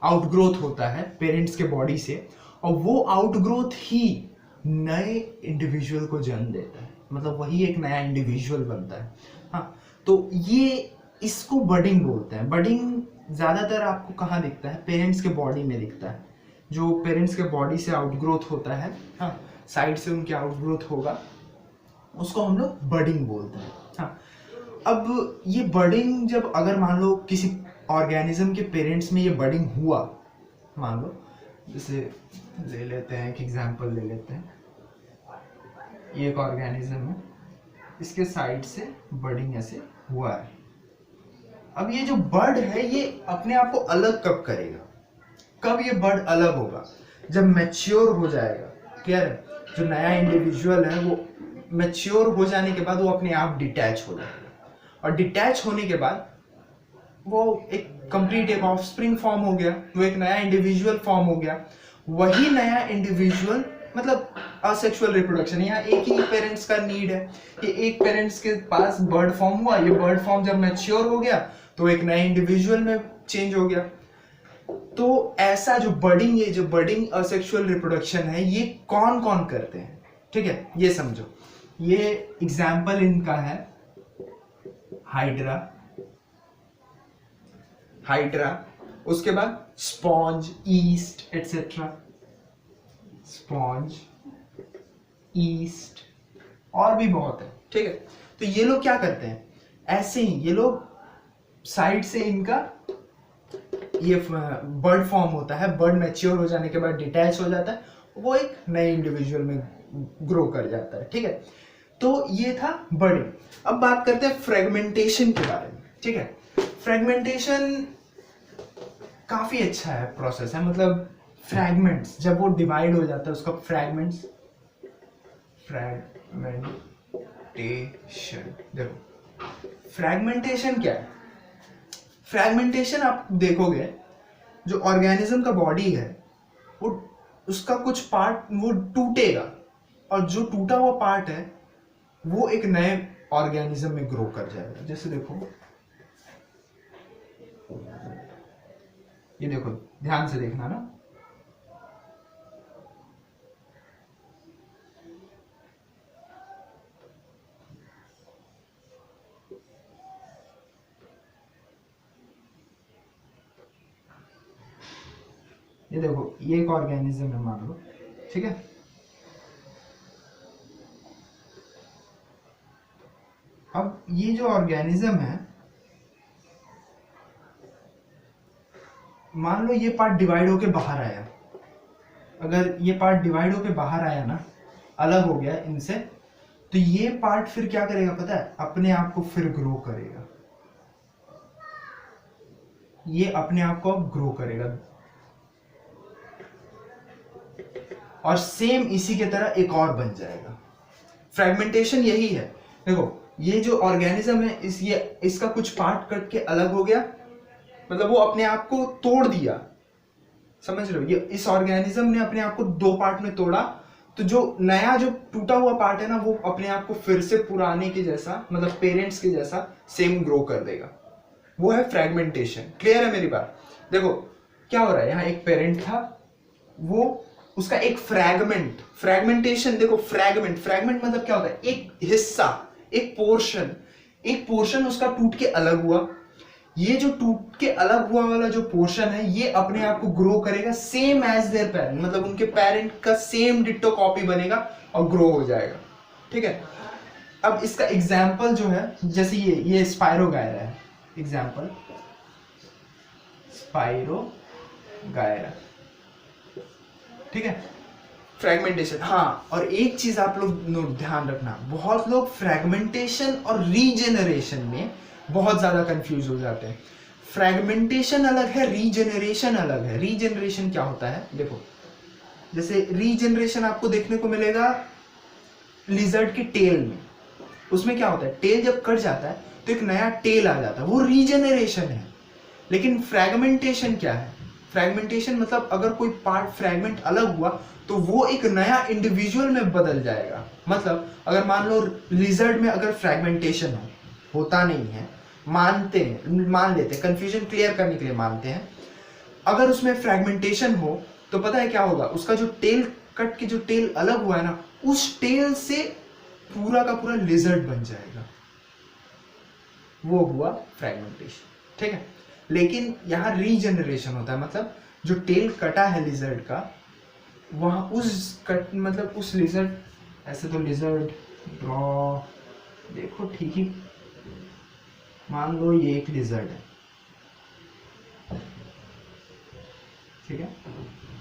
आउटग्रोथ होता है पेरेंट्स के बॉडी से, और वो आउटग्रोथ ही नए इंडिविजुअल को जन्म देता है, मतलब वही एक नया इंडिविजुअल बनता है। हाँ, तो ये इसको बडिंग बोलते हैं। बडिंग ज्यादातर आपको कहाँ दिखता है? पेरेंट्स के बॉडी में दिखता है। जो पेरेंट्स के बॉडी से आउटग्रोथ होता है, हाँ, साइड से उनके आउटग्रोथ होगा, उसको हम लोग बडिंग बोलते हैं। हाँ, अब ये बडिंग जब अगर मान लो किसी ऑर्गेनिज्म के पेरेंट्स में ये बडिंग हुआ, मान लो जैसे ले लेते हैं एक एग्जांपल ले लेते हैं, ये एक ऑर्गेनिज्म है, इसके साइड से बडिंग ऐसे हुआ है। अब ये जो बर्ड है ये अपने आप को अलग कब करेगा? कब ये बर्ड अलग होगा? जब मैच्योर हो जाएगा। क्लियर है? जो नया इंडिविजुअल है वो मैच्योर हो जाने के बाद वो अपने आप डिटैच हो जाएगा, और डिटैच होने के बाद वो एक कंप्लीट एक ऑफस्प्रिंग फॉर्म हो गया, वो एक नया इंडिविजुअल फॉर्म हो गया। वही नया इंडिविजुअल मतलब असेक्सुअल रिप्रोडक्शन, यहाँ एक ही पेरेंट्स का नीड है, कि एक पेरेंट्स के पास बर्ड फॉर्म हुआ, ये बर्ड फॉर्म जब मैच्योर हो गया तो एक नए इंडिविजुअल में चेंज हो गया। तो ऐसा जो बडिंग, ये जो बडिंग असेक्सुअल रिप्रोडक्शन है, ये कौन कौन करते हैं? ठीक है, ये समझो। ये एग्जाम्पल इनका है हाइड्रा, उसके बाद sponge, east etcetera, sponge, east, और भी बहुत है, ठीक है। तो ये लोग क्या करते हैं? ऐसे ही ये लोग साइड से इनका ये बर्ड फॉर्म होता है, बर्ड मैच्योर हो जाने के बाद डिटैच हो जाता है, वो एक नए इंडिविजुअल में ग्रो कर जाता है, ठीक है। तो ये था बर्डिंग। अब बात करते हैं फ्रेगमेंटेशन के बारे में, ठीक है। फ्रेगमेंटेशन काफी अच्छा है प्रोसेस है, मतलब फ्रैगमेंट्स जब वो डिवाइड हो जाता है उसका फ्रैगमेंटेशन। देखो फ्रैगमेंटेशन क्या है? फ्रैगमेंटेशन आप देखोगे, जो ऑर्गेनिज्म का बॉडी है वो उसका कुछ पार्ट वो टूटेगा, और जो टूटा हुआ पार्ट है वो एक नए ऑर्गेनिज्म में ग्रो कर जाएगा। जैसे देखो, ये देखो, ध्यान से देखना ना, ये देखो, ये एक ऑर्गेनिज्म है मान लो, ठीक है। अब ये जो ऑर्गेनिज्म है मान लो ये पार्ट डिवाइड होके बाहर आया, अगर ये पार्ट डिवाइड होके बाहर आया ना, अलग हो गया इनसे, तो ये पार्ट फिर क्या करेगा पता है, अपने आप को फिर ग्रो करेगा, ये अपने आप को अब ग्रो करेगा। और सेम इसी के तरह एक और बन जाएगा। फ्रेगमेंटेशन यही है। देखो ये जो ऑर्गेनिज्म है, इसका कुछ पार्ट कट के अलग हो गया, मतलब वो अपने आप को तोड़ दिया, समझ रहे हो, ये इस ऑर्गेनिज्म ने अपने आप को दो पार्ट में तोड़ा, तो जो नया जो टूटा हुआ पार्ट है ना, वो अपने आप को फिर से पुराने के जैसा, मतलब पेरेंट्स के जैसा सेम ग्रो कर देगा। वो है फ्रेगमेंटेशन। क्लियर है मेरी बात? देखो क्या हो रहा है, यहाँ एक पेरेंट था, वो उसका एक फ्रैगमेंट, फ्रैगमेंटेशन, देखो फ्रैगमेंट मतलब क्या होता है, एक हिस्सा, एक पोर्शन उसका टूट के अलग हुआ। ये जो टूट के अलग हुआ वाला जो पोर्शन है, ये अपने आप को ग्रो करेगा सेम एज देयर पेरेंट, मतलब उनके पेरेंट का सेम डिट्टो कॉपी बनेगा और ग्रो हो जाएगा। ठीक है, अब इसका एग्जाम्पल जो है, जैसे ये स्पाइरोगायरा है, एग्जाम्पल स्पाइरोगायरा। ठीक है, फ्रैगमेंटेशन। हाँ, और एक चीज आप लोग ध्यान रखना, बहुत लोग फ्रैगमेंटेशन और रीजेनरेशन में बहुत ज्यादा कंफ्यूज हो जाते हैं। फ्रैगमेंटेशन अलग है, रीजेनरेशन अलग है। रीजेनरेशन क्या होता है, देखो जैसे रीजेनरेशन आपको देखने को मिलेगा लिजर्ड के टेल में। उसमें क्या होता है, टेल जब कट जाता है तो एक नया टेल आ जाता है, वो रीजेनरेशन है। लेकिन फ्रैगमेंटेशन क्या है, फ्रैगमेंटेशन मतलब अगर कोई पार्ट फ्रैगमेंट अलग हुआ तो वो एक नया इंडिविजुअल में बदल जाएगा। मतलब अगर मान लो लिजर्ड में अगर फ्रैगमेंटेशन होता नहीं है, मान लेते हैं, कंफ्यूजन क्लियर करने के लिए मानते हैं, अगर उसमें फ्रैगमेंटेशन हो तो पता है क्या होगा, उसका जो टेल कट के जो टेल अलग हुआ है ना, उस टेल से पूरा का पूरा लिजर्ड बन जाएगा, वो हुआ फ्रैगमेंटेशन। ठीक है, लेकिन यहाँ रीजनरेशन होता है, मतलब जो टेल कटा है लिजर्ड का, वहां उस कट मतलब उस लिजर्ड, ऐसे तो लिजर्ड ड्रॉ देखो ठीक ही, मान लो ये एक लिजर्ड है, ठीक है,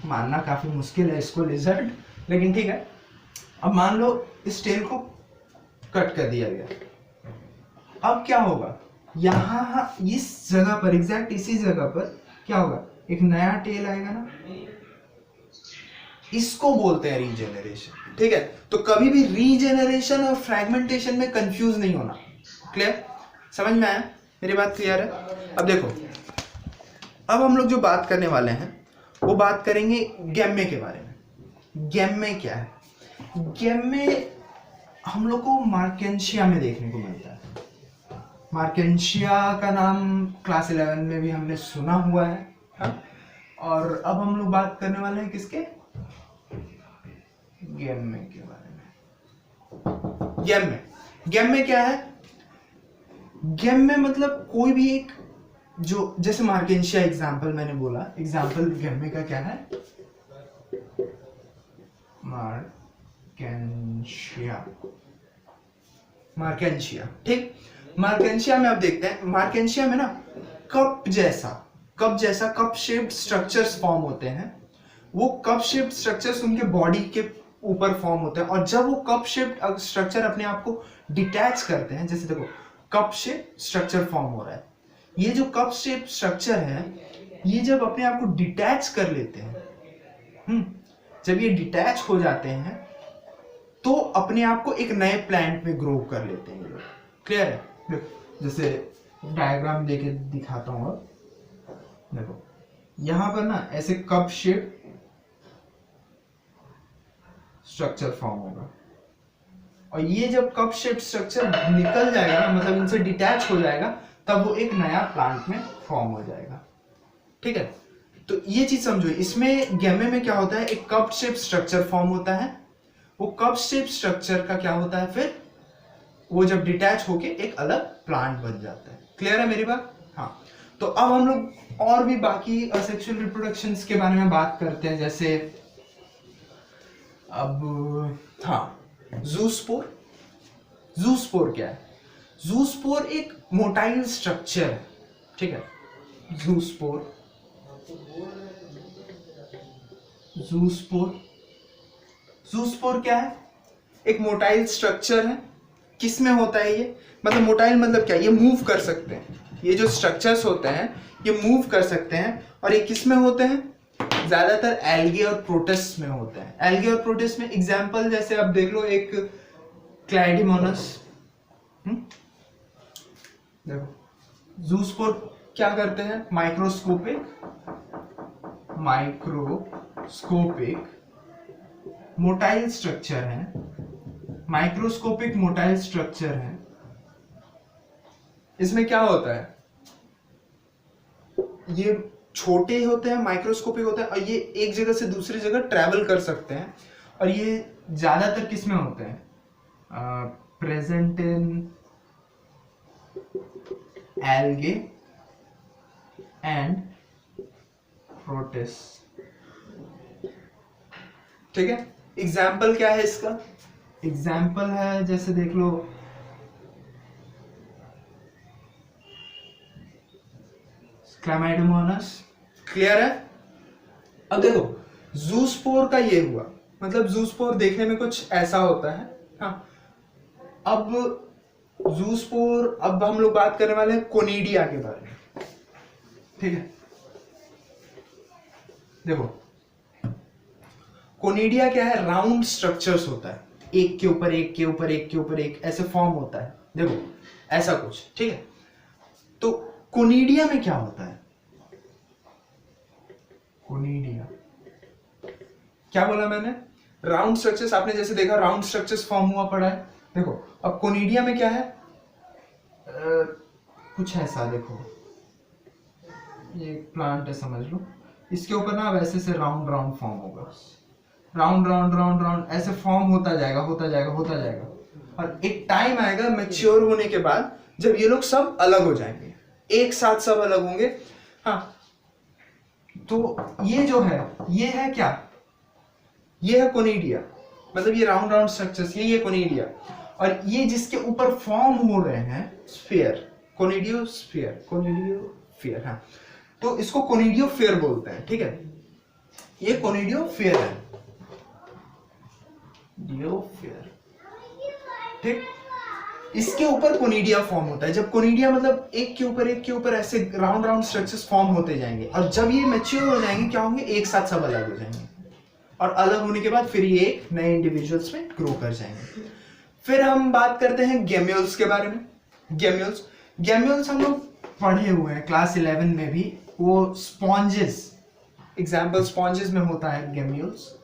मानना काफी मुश्किल है इसको लिजर्ड, लेकिन ठीक है। अब मान लो इस टेल को कट कर दिया गया, अब क्या होगा, यहां इस जगह पर, एग्जैक्ट इसी जगह पर क्या होगा, एक नया टेल आएगा ना, इसको बोलते हैं रीजेनरेशन। ठीक है, तो कभी भी रीजेनरेशन और फ्रैगमेंटेशन में कंफ्यूज नहीं होना। क्लियर, समझ में आया, मेरी बात क्लियर है? अब देखो, अब हम लोग जो बात करने वाले हैं वो बात करेंगे गैमे के बारे में। गैमे क्या है, गैमे हम लोग को मार्केंशिया में देखने को मिलता है। मार्केंशिया का नाम क्लास 11 में भी हमने सुना हुआ है, हाँ? और अब हम लोग बात करने वाले हैं किसके, गैमे के बारे में। गैमे क्या है, गैमे मतलब कोई भी एक, जो जैसे मार्केंशिया एग्जाम्पल मैंने बोला, एग्जाम्पल गैमे का क्या है, मार्केंशिया। ठीक, मार्केंशिया में आप देखते हैं, मार्केंशिया में ना कप जैसा कप शेप्ड स्ट्रक्चर्स फॉर्म होते हैं। वो कप शेप्ड स्ट्रक्चर्स उनके बॉडी के ऊपर फॉर्म होते हैं, और जब वो कप शेप्ड स्ट्रक्चर अपने आप को डिटैच करते हैं, जैसे देखो कप शेप्ड स्ट्रक्चर फॉर्म हो रहा है, ये जो कप शेप्ड स्ट्रक्चर है, ये जब अपने आप को डिटैच कर लेते हैं, जब ये डिटैच हो जाते हैं तो अपने आप को एक नए प्लांट में ग्रो कर लेते हैं। क्लियर है? देखो जैसे डायग्राम देके दिखाता हूं, देखो यहां पर ना ऐसे कप शेप स्ट्रक्चर फॉर्म होगा, और ये जब कप शेप स्ट्रक्चर निकल जाएगा ना, मतलब इनसे डिटैच हो जाएगा, तब वो एक नया प्लांट में फॉर्म हो जाएगा। ठीक है, तो ये चीज समझो, इसमें गैमे में क्या होता है, एक कप शेप स्ट्रक्चर फॉर्म होता है, वो कप शेप स्ट्रक्चर का क्या होता है, फिर वो जब डिटैच होके एक अलग प्लांट बन जाता है। क्लियर है मेरी बात? हाँ, तो अब हम लोग और भी बाकी असेक्सुअल रिप्रोडक्शन के बारे में बात करते हैं, जैसे अब हाँ, ज़ूस्पोर क्या है, ज़ूस्पोर एक मोटाइल स्ट्रक्चर है। ठीक है, ज़ूस्पोर ज़ूस्पोर। ज़ूस्पोर क्या है? एक मोटाइल स्ट्रक्चर है। किस में होता है ये? मतलब मोटाइल मतलब क्या? ये मूव कर सकते हैं। ये जो स्ट्रक्चर्स होते हैं ये मूव कर सकते हैं। और ये किस में होते हैं? ज्यादातर एल्गे और प्रोटिस्ट में होते हैं। एल्गे और प्रोटिस्ट में एग्जांपल जैसे आप देख लो, एक क्लाइडेमोनस। देखो ज़ूस्पोर क्या करते हैं? माइक्रोस्कोपिक मोटाइल स्ट्रक्चर है। माइक्रोस्कोपिक मोटाइल स्ट्रक्चर है। इसमें क्या होता है? ये छोटे होते हैं, माइक्रोस्कोपिक होते हैं, और ये एक जगह से दूसरी जगह ट्रैवल कर सकते हैं। और ये ज्यादातर किस में होते हैं? Present in algae and protist. ठीक है। एग्जाम्पल क्या है इसका? एग्जाम्पल है जैसे देख लो, क्लाइडेमोनस। क्लियर है? अब देखो ज़ूस्पोर का ये हुआ, मतलब ज़ूस्पोर देखने में कुछ ऐसा होता है। हाँ, अब ज़ूस्पोर, अब हम लोग बात करने वाले हैं कोनिडिया के बारे में। ठीक है, देखो कोनिडिया क्या है? राउंड स्ट्रक्चर्स होता है, एक के ऊपर एक के ऊपर एक के ऊपर एक ऐसे फॉर्म होता है। देखो ऐसा कुछ। ठीक है, तो कोनिडिया में क्या होता है? कोनिडिया क्या बोला मैंने? Round structures. आपने जैसे देखा राउंड स्ट्रक्चर्स फॉर्म हुआ पड़ा है। देखो अब कोनिडिया में क्या है? कुछ ऐसा, देखो ये प्लांट है समझ लो, इसके ऊपर ना वैसे से राउंड राउंड फॉर्म होगा। राउंड राउंड राउंड राउंड ऐसे फॉर्म होता जाएगा होता जाएगा होता जाएगा। और एक टाइम आएगा मैच्योर होने के बाद जब ये लोग सब अलग हो जाएंगे, एक साथ सब अलग होंगे। हाँ, तो ये जो है ये है क्या? ये है कोनिडिया, मतलब ये राउंड राउंड स्ट्रक्चर्स, ये कोनिडिया। और ये जिसके ऊपर फॉर्म हो रहे हैं स्फीयर, कोनिडियोस्फीयर। हाँ, तो इसको कोनिडियोफेयर बोलते हैं। ठीक है, ये कोनिडियोफेयर है, ठीक। इसके ऊपर कोनिडिया फॉर्म होता है। जब कोनिडिया मतलब एक के ऊपर ऐसे राउंड राउंड स्ट्रक्चर्स फॉर्म होते जाएंगे, और जब ये मैच्योर हो जाएंगे क्या होंगे? एक साथ सब अलग हो जाएंगे, और अलग होने के बाद फिर ये एक नए इंडिविजुअल्स में ग्रो कर जाएंगे। फिर हम बात करते हैं गेम्यूल्स के बारे में। गेम्यूल्स हम लोग पढ़े हुए हैं क्लास 11 में भी। वो स्पॉन्जेस, एग्जाम्पल स्पॉन्जेस में होता है गेम्यूल्स।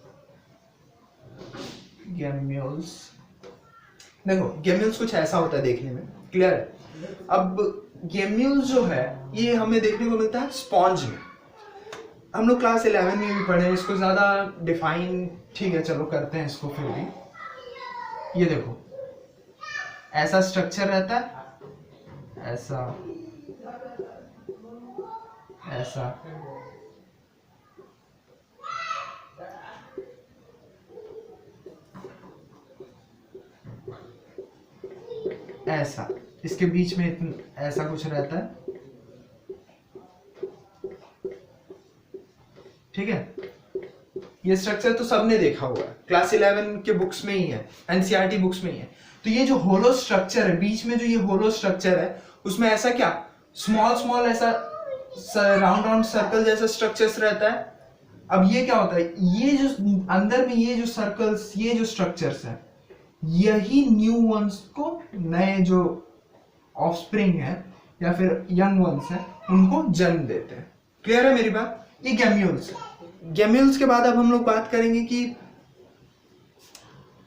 देखो गेम्यूल्स कुछ ऐसा होता है देखने में। क्लियर है? अब गेम्यूल्स जो है ये हमें देखने को मिलता है स्पॉन्ज में। हम लोग क्लास 11 में भी पढ़े, इसको ज्यादा डिफाइन ठीक है चलो करते हैं इसको फिर भी। ये देखो ऐसा स्ट्रक्चर रहता है, ऐसा ऐसा ऐसा, इसके बीच में ऐसा कुछ रहता है। ठीक है, ये स्ट्रक्चर तो सबने देखा होगा, क्लास 11 के बुक्स में ही है, एनसीईआरटी बुक्स में ही है। तो ये जो होलो स्ट्रक्चर है, बीच में जो ये होलो स्ट्रक्चर है, उसमें ऐसा क्या स्मॉल ऐसा राउंड राउंड सर्कल जैसा स्ट्रक्चर्स रहता है। अब ये क्या होता है? ये जो अंदर में ये जो सर्कल्स, ये जो स्ट्रक्चर्स है, यही न्यू वंस को, नए जो ऑफस्प्रिंग है या फिर यंग वंस है, उनको जन्म देते हैं। क्लियर है मेरी बात? ये गेम्यूल्स है। गेम्यूल्स के बाद अब हम लोग बात करेंगे कि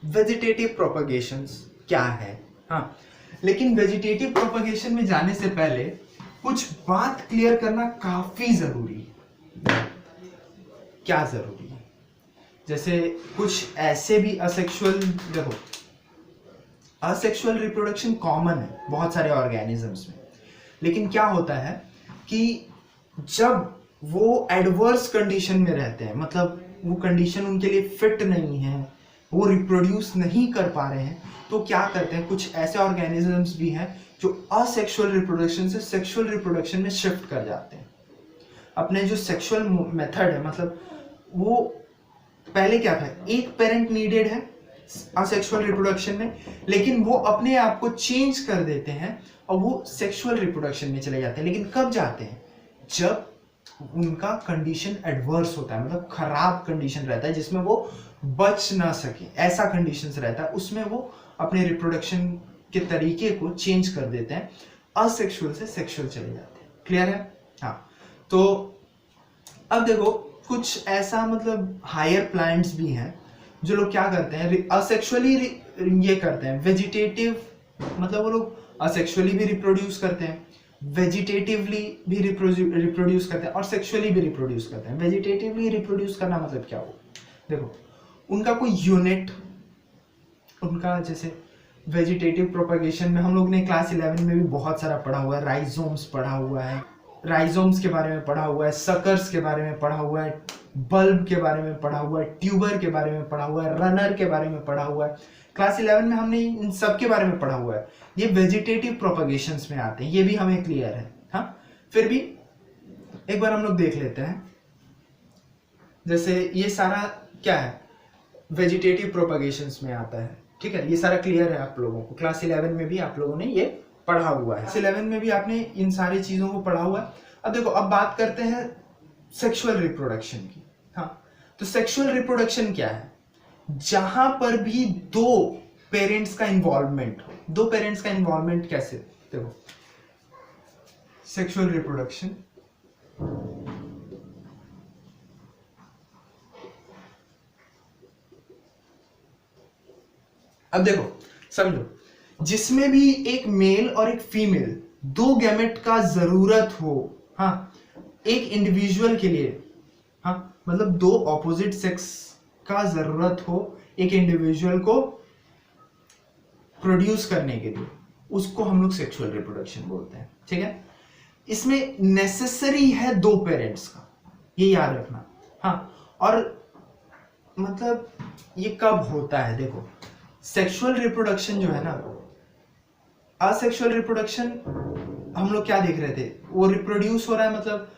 वेजिटेटिव प्रोपगेशंस क्या है। हाँ, लेकिन वेजिटेटिव प्रोपगेशन में जाने से पहले कुछ बात क्लियर करना काफी जरूरी है। क्या जरूरी है? जैसे कुछ ऐसे भी असेक्सुअल, देखो असेक्सुअल रिप्रोडक्शन कॉमन है बहुत सारे ऑर्गेनिजम्स में, लेकिन क्या होता है कि जब वो एडवर्स कंडीशन में रहते हैं, मतलब वो कंडीशन उनके लिए फिट नहीं है, वो रिप्रोड्यूस नहीं कर पा रहे हैं, तो क्या करते हैं? कुछ ऐसे ऑर्गेनिजम्स भी हैं जो असेक्सुअल रिप्रोडक्शन से सेक्सुअल रिप्रोडक्शन में शिफ्ट कर जाते हैं। अपने जो सेक्सुअल मेथड है, मतलब वो पहले क्या था, एक पेरेंट नीडेड है असेक्सुअल रिप्रोडक्शन में, लेकिन वो अपने आप को चेंज कर देते हैं और वो सेक्सुअल रिप्रोडक्शन में चले जाते हैं। लेकिन कब जाते हैं, जब उनका कंडीशन एडवर्स होता है, मतलब खराब कंडीशन रहता है जिसमें वो बच ना सके, ऐसा कंडीशंस रहता है, उसमें वो अपने रिप्रोडक्शन के तरीके को चेंज कर देते हैं, असेक्सुअल से सेक्सुअल चले जाते हैं। क्लियर है? हाँ। तो अब देखो कुछ ऐसा मतलब हायर प्लांट्स भी हैं जो लोग क्या करते हैं, असेक्सुअली ये करते हैं, वेजिटेटिव, मतलब वो लोग असेक्सुअली भी रिप्रोड्यूस करते हैं, वेजिटेटिवली भी रिप्रोड्यूस करते हैं और सेक्सुअली भी रिप्रोड्यूस करते हैं। वेजिटेटिवली रिप्रोड्यूस करना मतलब क्या हो, देखो उनका कोई यूनिट, उनका जैसे वेजिटेटिव प्रोपगेशन में हम लोग ने क्लास 11 में भी बहुत सारा पढ़ा हुआ है, राइजोम्स पढ़ा हुआ है, राइजोम्स के बारे में पढ़ा हुआ है, सकर्स के बारे में पढ़ा हुआ है, बल्ब के बारे में पढ़ा हुआ है, ट्यूबर के बारे में पढ़ा हुआ है, रनर के बारे में पढ़ा हुआ है। क्लास 11 में हमने इन सब के बारे में पढ़ा हुआ है। ये वेजिटेटिव प्रोपगेशंस में आते हैं, ये भी हमें क्लियर है। हाँ, फिर भी एक बार हम लोग देख लेते हैं। जैसे ये सारा क्या है, वेजिटेटिव प्रोपगेशंस में आता है, ठीक है, ये सारा क्लियर है आप लोगों को। क्लास 11 में भी आप लोगों ने ये पढ़ा हुआ है, क्लास 11 में भी आपने इन सारी चीजों को पढ़ा हुआ है। अब देखो, अब बात करते हैं सेक्सुअल रिप्रोडक्शन की। हाँ, तो सेक्सुअल रिप्रोडक्शन क्या है, जहां पर भी दो पेरेंट्स का इन्वॉल्वमेंट हो। दो पेरेंट्स का इन्वॉल्वमेंट कैसे, देखो सेक्सुअल रिप्रोडक्शन, अब देखो समझो, जिसमें भी एक मेल और एक फीमेल, दो गैमेट का जरूरत हो, हाँ, एक इंडिविजुअल के लिए, हाँ, मतलब दो ऑपोजिट सेक्स का जरूरत हो एक इंडिविजुअल को प्रोड्यूस करने के लिए, उसको हम लोग सेक्सुअल रिप्रोडक्शन बोलते हैं। ठीक है, इसमें नेसेसरी है दो पेरेंट्स का, ये याद रखना। हाँ, और मतलब ये कब होता है, देखो सेक्सुअल रिप्रोडक्शन जो है ना, असेक्सुअल रिप्रोडक्शन हम लोग क्या देख रहे थे, वो रिप्रोड्यूस हो रहा है, मतलब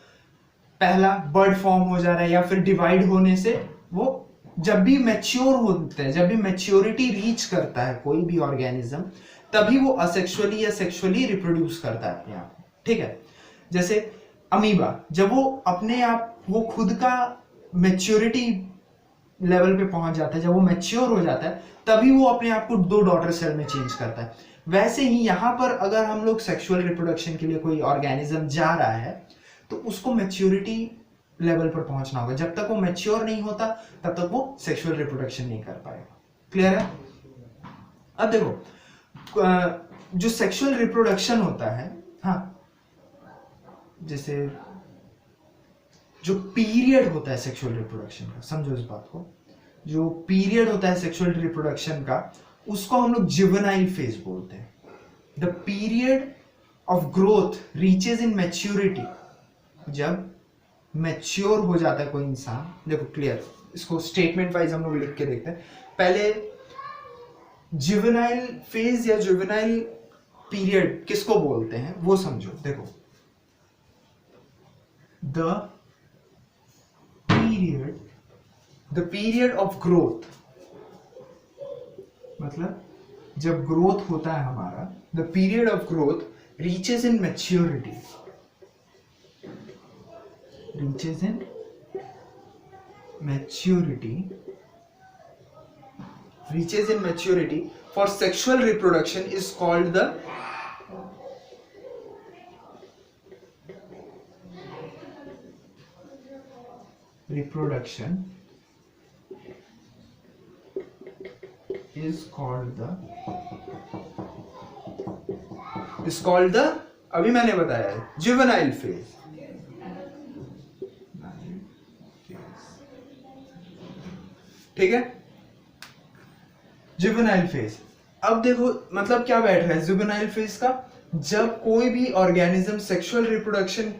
पहला बर्ड फॉर्म हो जा रहा है या फिर डिवाइड होने से वो जब भी मैच्योर होते हैं, जब भी मैच्योरिटी रीच करता है कोई भी ऑर्गेनिज्म, तभी वो असेक्सुअली या सेक्सुअली रिप्रोड्यूस करता है अपने आप। ठीक है, जैसे अमीबा, जब वो अपने आप, वो खुद का मैच्योरिटी लेवल पे पहुंच जाता है, जब वो मैच्योर हो जाता है, तभी वो अपने आप को दो डॉटर सेल में चेंज करता है। वैसे ही यहां पर अगर हम लोग सेक्सुअल रिप्रोडक्शन के लिए कोई ऑर्गेनिज्म जा रहा है, तो उसको मैच्योरिटी लेवल पर पहुंचना होगा। जब तक वो मैच्योर नहीं होता, तब तक वो सेक्सुअल रिप्रोडक्शन नहीं कर पाएगा। क्लियर है? अब देखो, जो सेक्सुअल रिप्रोडक्शन होता है, हाँ, जैसे जो पीरियड होता है सेक्सुअल रिप्रोडक्शन का, समझो इस बात को, जो पीरियड होता है सेक्सुअल रिप्रोडक्शन का, उसको हम लोग जुवेनाइल फेज बोलते हैं। The period of growth reaches in maturity, जब मैच्योर हो जाता है कोई इंसान, देखो क्लियर, इसको स्टेटमेंट वाइज हम लोग लिख के देखते हैं। पहले जुवेनाइल फेज या जुवेनाइल पीरियड किसको बोलते हैं वो समझो। देखो, द पीरियड ऑफ ग्रोथ, मतलब जब ग्रोथ होता है हमारा, the period of growth reaches in maturity, reaches in maturity for sexual reproduction is called the अभी मैंने बताया है जुवेनाइल फेज। ठीक है, जुवेनाइल फेज। अब देखो मतलब क्या बैठ रहा है जुवेनाइल फेज का, जब कोई भी ऑर्गेनिज्म सेक्सुअल रिप्रोडक्शन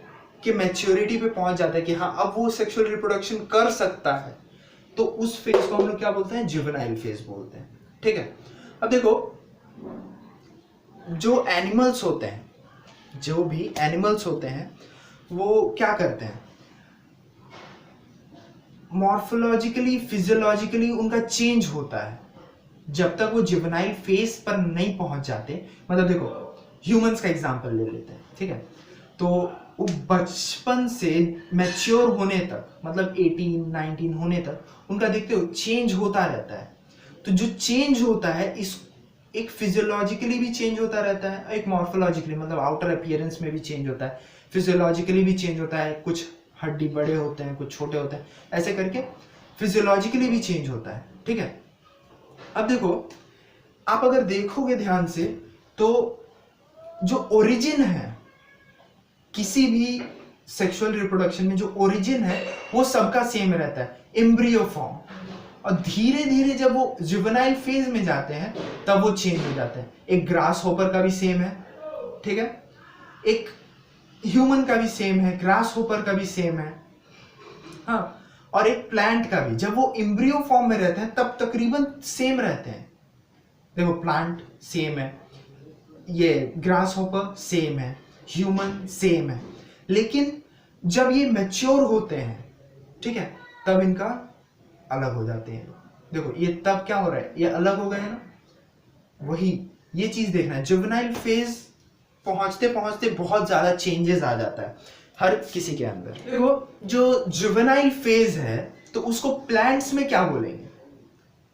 के मैच्योरिटी पे पहुंच जाता है कि हाँ अब वो सेक्सुअल रिप्रोडक्शन कर सकता है, तो उस फेज को हम लोग क्या बोलते हैं, जुवेनाइल फेज बोलते हैं। ठीक है, अब देखो जो एनिमल्स होते हैं, जो भी एनिमल्स होते हैं वो क्या करते हैं, मॉर्फोलॉजिकली फिजियोलॉजिकली उनका चेंज होता है जब तक वो जुवेनाइल फेज पर नहीं पहुंच जाते। मतलब देखो ह्यूमंस का एग्जांपल ले लेते हैं, ठीक है। तो वो बचपन से मैच्योर होने तक, मतलब 18-19 होने तक उनका देखते हो चेंज होता रहता है। तो जो चेंज होता है इस एक फिजियोलॉजिकली भी चेंज होता रहता है, एक मॉर्फोलॉजिकली मतलब आउटर अपीयरेंस में भी चेंज होता है, फिजियोलॉजिकली भी चेंज होता है, कुछ हड्डी बड़े होते हैं कुछ छोटे होते हैं, ऐसे करके फिजियोलॉजिकली भी चेंज होता है, ठीक है। अब देखो आप अगर देखोगे ध्यान से तो जो ओरिजिन है किसी भी सेक्सुअल रिप्रोडक्शन में, जो ओरिजिन है वो सबका सेम रहता है, एम्ब्रियो फॉर्म। और धीरे धीरे जब वो जुवेनाइल फेज में जाते हैं तब वो चेंज हो जाते हैं। एक ग्रास होपर का भी सेम है, ठीक है, एक ह्यूमन का भी सेम है, ग्रास होपर का भी सेम है, हाँ, और एक प्लांट का भी। जब वो एम्ब्रियो फॉर्म में रहते हैं तब तकरीबन सेम रहते हैं। देखो प्लांट सेम है, ये ग्रास होपर सेम है, ह्यूमन सेम है, लेकिन जब ये मैच्योर होते हैं, ठीक है, तब इनका अलग हो जाते हैं। देखो ये तब क्या हो रहा है, ये अलग हो गए हैं ना, वही ये चीज देखना है। जुवेनाइल फेज पहुंचते पहुंचते बहुत ज्यादा चेंजेस आ जाता है हर किसी के अंदर। देखो जो जुवेनाइल फेज है तो उसको प्लांट्स में क्या बोलेंगे,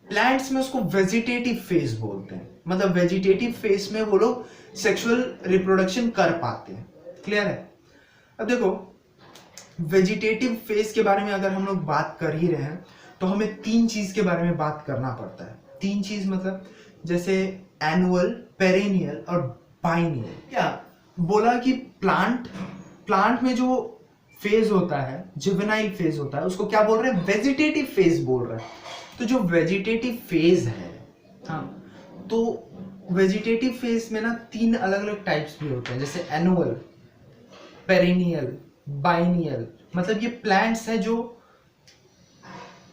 प्लांट्स में उसको वेजिटेटिव फेज बोलते हैं। मतलब वेजिटेटिव फेज में वो लोग सेक्सुअल रिप्रोडक्शन कर पाते हैं। क्लियर है। अब देखो वेजिटेटिव फेज के बारे में अगर हम लोग बात कर ही रहे हैं तो हमें तीन चीज के बारे में बात करना पड़ता है। तीन चीज मतलब जैसे एनुअल, पेरेनियल और बाइनियल। क्या बोला कि प्लांट में जो फेज होता है, जुवेनाइल फेज होता है, उसको क्या बोल रहे हैं, वेजिटेटिव फेज बोल रहे हैं। तो जो वेजिटेटिव फेज है, हाँ, तो वेजिटेटिव फेज में ना तीन अलग अलग टाइप्स भी होते हैं, जैसे एनुअल, पेरेनियल, बाइनियल। मतलब ये प्लांट्स है जो,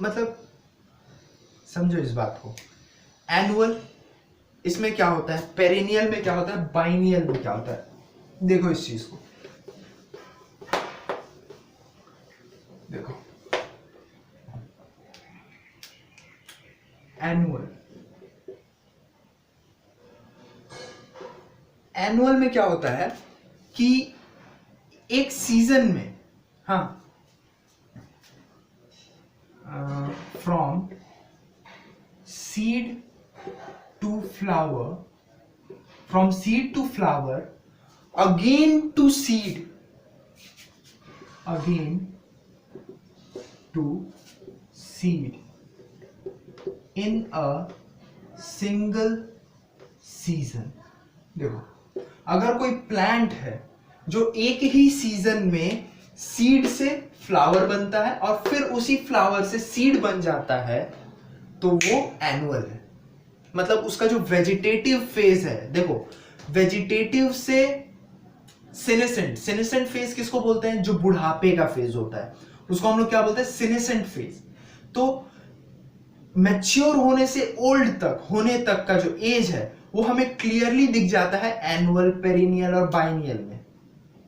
मतलब समझो इस बात को, एनुअल इसमें क्या होता है, पेरेनियल में क्या होता है, बाइनियल में क्या होता है। देखो इस चीज को, देखो एनुअल में क्या होता है कि एक सीजन में, हाँ, from seed to flower, from seed to flower, again to seed, again to seed in a single season। देखो अगर कोई प्लांट है जो एक ही सीजन में सीड से फ्लावर बनता है और फिर उसी फ्लावर से सीड बन जाता है तो वो एनुअल है। मतलब उसका जो वेजिटेटिव फेज है, देखो वेजिटेटिव से सेनेसेंट फेज किसको बोलते हैं, जो बुढ़ापे का फेज होता है उसको हम लोग क्या बोलते हैं, सेनेसेंट फेज। तो मैच्योर होने से ओल्ड तक होने तक का जो एज है वो हमें क्लियरली दिख जाता है एनुअल, पेरिनियल और बाइनियल में।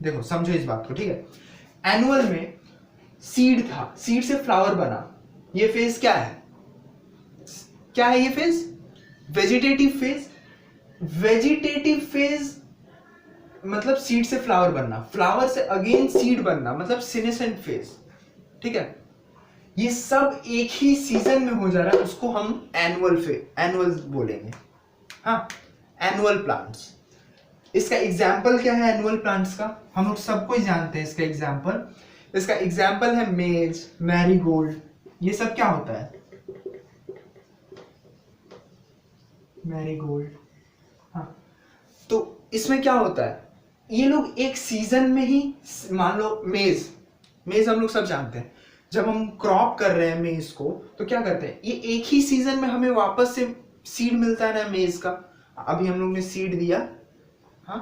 देखो समझो इस बात को, ठीक है। एनुअल में सीड था, सीड से फ्लावर बना, ये फेज क्या है, क्या है ये phase, vegetative phase. Vegetative phase मतलब सीड से फ्लावर बनना, फ्लावर से अगेन सीड बनना, मतलब सीनेसेंट फेज, ठीक है। ये सब एक ही सीजन में हो जा रहा है, उसको हम एनुअल बोलेंगे, हाँ, एनुअल प्लांट्स। इसका एग्जाम्पल क्या है एनुअल प्लांट्स का, हम लोग सबको ही जानते हैं इसका एग्जाम्पल। इसका एग्जाम्पल है मेज, मैरीगोल्ड, ये सब क्या होता है, मैरीगोल्ड, हाँ। तो इसमें क्या होता है, ये लोग एक सीजन में ही, मान लो मेज हम लोग सब जानते हैं, जब हम क्रॉप कर रहे हैं मेज को तो क्या करते हैं, ये एक ही सीजन में हमें वापस से सीड मिलता है ना मेज का। अभी हम लोग ने सीड दिया, हाँ,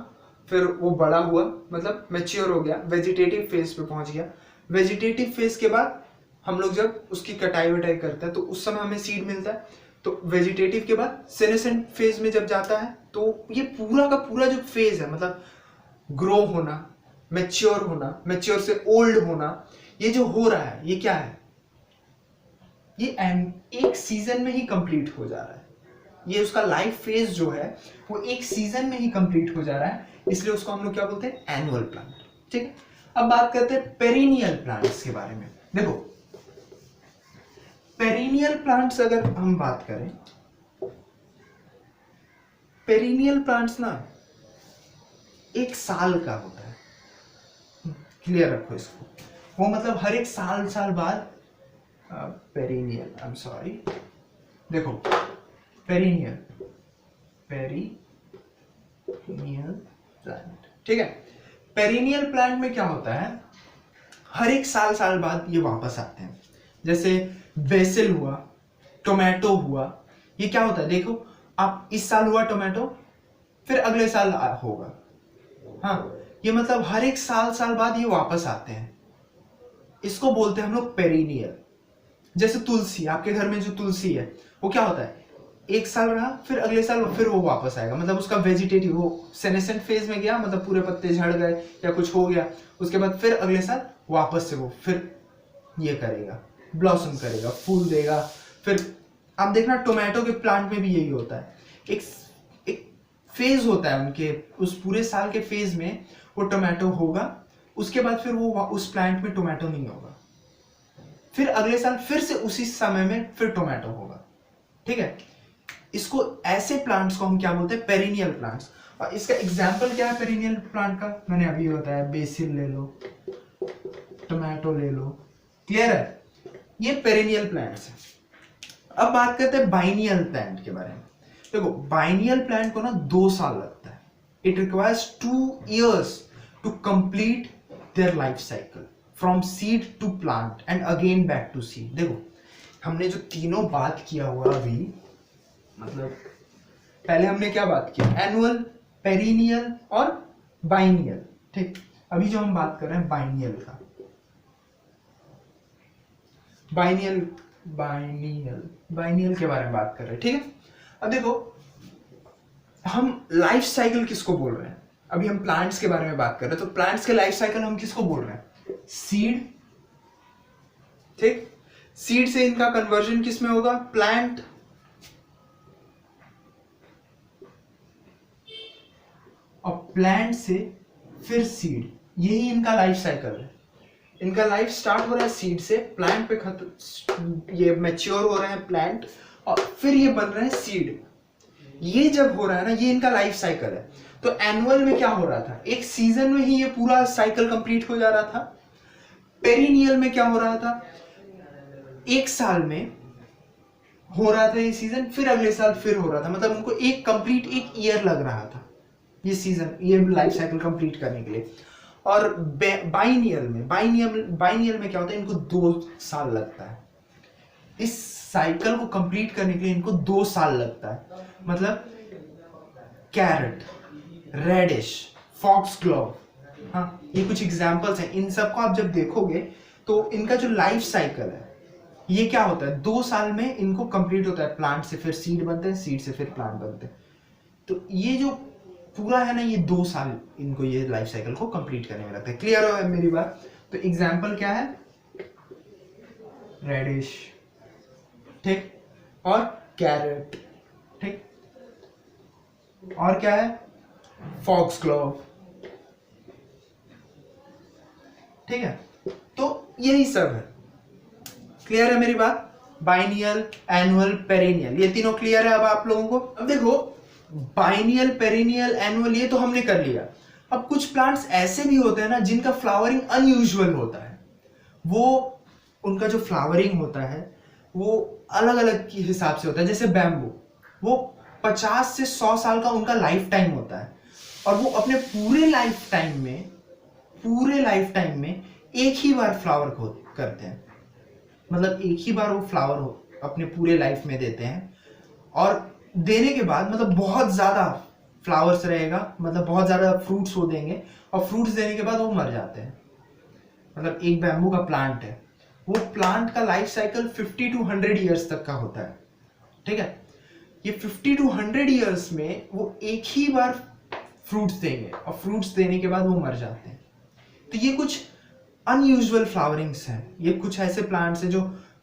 फिर वो बड़ा हुआ, मतलब मैच्योर हो गया, वेजिटेटिव फेज पे पहुंच गया। वेजिटेटिव फेज के बाद हम लोग जब उसकी कटाई वटाई करते हैं तो उस समय हमें सीड मिलता है। तो वेजिटेटिव के बाद सेनेसेंट फेज में जब जाता है तो ये पूरा का पूरा जो फेज है, मतलब ग्रो होना, मैच्योर होना, मैच्योर से ओल्ड होना, ये जो हो रहा है ये क्या है, ये एक सीजन में ही कंप्लीट हो जा रहा है। ये उसका लाइफ फेज जो है वो एक सीजन में ही कंप्लीट हो जा रहा है, इसलिए उसको हम लोग क्या बोलते हैं, एनुअल प्लांट। ठीक है, अब बात करते हैं पेरिनियल प्लांट्स के बारे में। देखो पेरिनियल प्लांट्स अगर हम बात करें, पेरिनियल प्लांट्स ना एक साल का होता है, क्लियर रखो इसको। वो मतलब हर एक साल बाद पेरिनियल, आई एम सॉरी, देखो पेरिनियल प्लांट, ठीक है। पेरिनियल प्लांट में क्या होता है, हर एक साल बाद ये वापस आते हैं। जैसे बेसिल हुआ, टोमेटो हुआ, ये क्या होता है, देखो आप इस साल हुआ टोमेटो, फिर अगले साल होगा। हाँ, ये मतलब हर एक साल बाद ये वापस आते हैं, इसको बोलते हैं हम लोग पेरिनियल। जैसे तुलसी, आपके घर में जो तुलसी है वो क्या होता है, एक साल रहा, फिर अगले साल फिर वो वापस आएगा, मतलब उसका वेजिटेटिव, वो सेनेसेंट फेज में गया, मतलब पूरे पत्ते झड़ गए या कुछ हो गया, उसके बाद फिर अगले साल वापस से वो फिर ये करेगा, ब्लॉसम करेगा, फूल देगा। फिर आप देखना टोमेटो के प्लांट में भी यही होता है, एक फेज होता है उनके, उस पूरे साल के फेज में वो टोमेटो होगा, उसके बाद फिर वो उस प्लांट में टोमेटो नहीं होगा, फिर अगले साल फिर से उसी समय में फिर टोमेटो होगा। ठीक है, इसको ऐसे प्लांट्स को हम क्या बोलते हैं, पेरिनियल प्लांट्स। और इसका एग्जांपल क्या है पेरिनियल प्लांट का, मैंने अभी बताया, बेसिल ले लो, टोमेटो ले लो, क्लियर है, ये पेरिनियल प्लांट्स है। अब बात करते हैं बाइनियल प्लांट के बारे में। देखो बाइनियल प्लांट को ना 2 साल लगता है, it requires 2 years to complete their life cycle from seed to plant and again back to seed. देखो हमने जो तीनों बात किया हुआ अभी, मतलब पहले हमने क्या बात किया, एनुअल, पेरिनियल और बाइनियल। ठीक, अभी जो हम बात कर रहे हैं बाइनियल का, बाइनियल के बारे में बात कर रहे हैं। ठीक है, अब देखो हम लाइफ साइकिल किसको बोल रहे हैं, अभी हम प्लांट्स के बारे में बात कर रहे हैं, तो प्लांट्स के लाइफ साइकिल हम किसको बोल रहे हैं, सीड। ठीक, सीड से इनका कन्वर्जन किस में होगा, प्लांट, और प्लांट से फिर सीड, यही इनका लाइफ साइकिल है। इनका लाइफ स्टार्ट हो रहा है सीड से, प्लांट पे ये मैच्योर हो रहे हैं प्लांट, और फिर ये बन रहे हैं सीड। ये जब हो रहा है ना, ये इनका लाइफ साइकिल है। तो एनुअल में क्या हो रहा था, एक सीजन में ही ये पूरा साइकिल कंप्लीट हो जा रहा था। पेरिनियल में क्या हो रहा था, एक साल में हो रहा था ये सीजन, फिर अगले साल फिर हो रहा था, मतलब उनको एक कंप्लीट एक ईयर लग रहा था ये सीजन, ये लाइफ साइकिल कंप्लीट करने के लिए। और बाइनियल में क्या होता है, इनको 2 साल लगता है, इस साइकिल को कंप्लीट करने के लिए इनको 2 साल लगता है। मतलब कैरेट, रेडिश, फॉक्सग्लोव, हाँ ये कुछ एग्जांपल्स हैं। इन सबको आप जब देखोगे तो इनका जो लाइफ साइकिल है ये क्या होता है, 2 साल में इनको कंप्लीट होता है, प्लांट से फिर सीड बनते हैं, सीड से फिर प्लांट बनते हैं। तो ये जो पूरा है ना, ये 2 साल इनको ये लाइफ साइकिल को कंप्लीट करने में लगता है। क्लियर हो मेरी बात? तो एग्जांपल क्या है, रेडिश, ठीक, और कैरेट, ठीक, और क्या है, फॉक्सग्लोव, ठीक है। तो यही सब है, क्लियर है मेरी बात? बाइनियल, एनुअल, पेरिनियल, ये तीनों क्लियर है अब आप लोगों को? अब देखो बाइनियल, पेरिनियल, एनुअल ये तो हमने कर लिया। अब कुछ प्लांट्स ऐसे भी होते हैं ना जिनका फ्लावरिंग अनयूजुअल होता है, वो उनका जो फ्लावरिंग होता है वो अलग अलग के हिसाब से होता है। जैसे बैम्बू, वो 50 से 100 साल का उनका लाइफ टाइम होता है, और वो अपने पूरे लाइफ टाइम में एक ही बार फ्लावर करते हैं, मतलब एक ही बार वो फ्लावर अपने पूरे लाइफ में देते हैं, और देने के बाद मतलब बहुत ज्यादा फ्लावर्स रहेगा, मतलब बहुत ज्यादा फ्रूट्स वो देंगे, और फ्रूट्स देने के बाद वो मर जाते हैं। मतलब एक बैम्बू का प्लांट है, वो प्लांट का लाइफ साइकिल 50 to 100 ईयर्स तक का होता है, ठीक है। ये 50 to 100 ईयर्स में वो एक ही बार फ्रूट्स देंगे, और फ्रूट्स देने के बाद वो मर जाते हैं। तो ये कुछ अनयूजुअल फ्लावरिंग्स हैं, ये कुछ ऐसे प्लांट्स हैं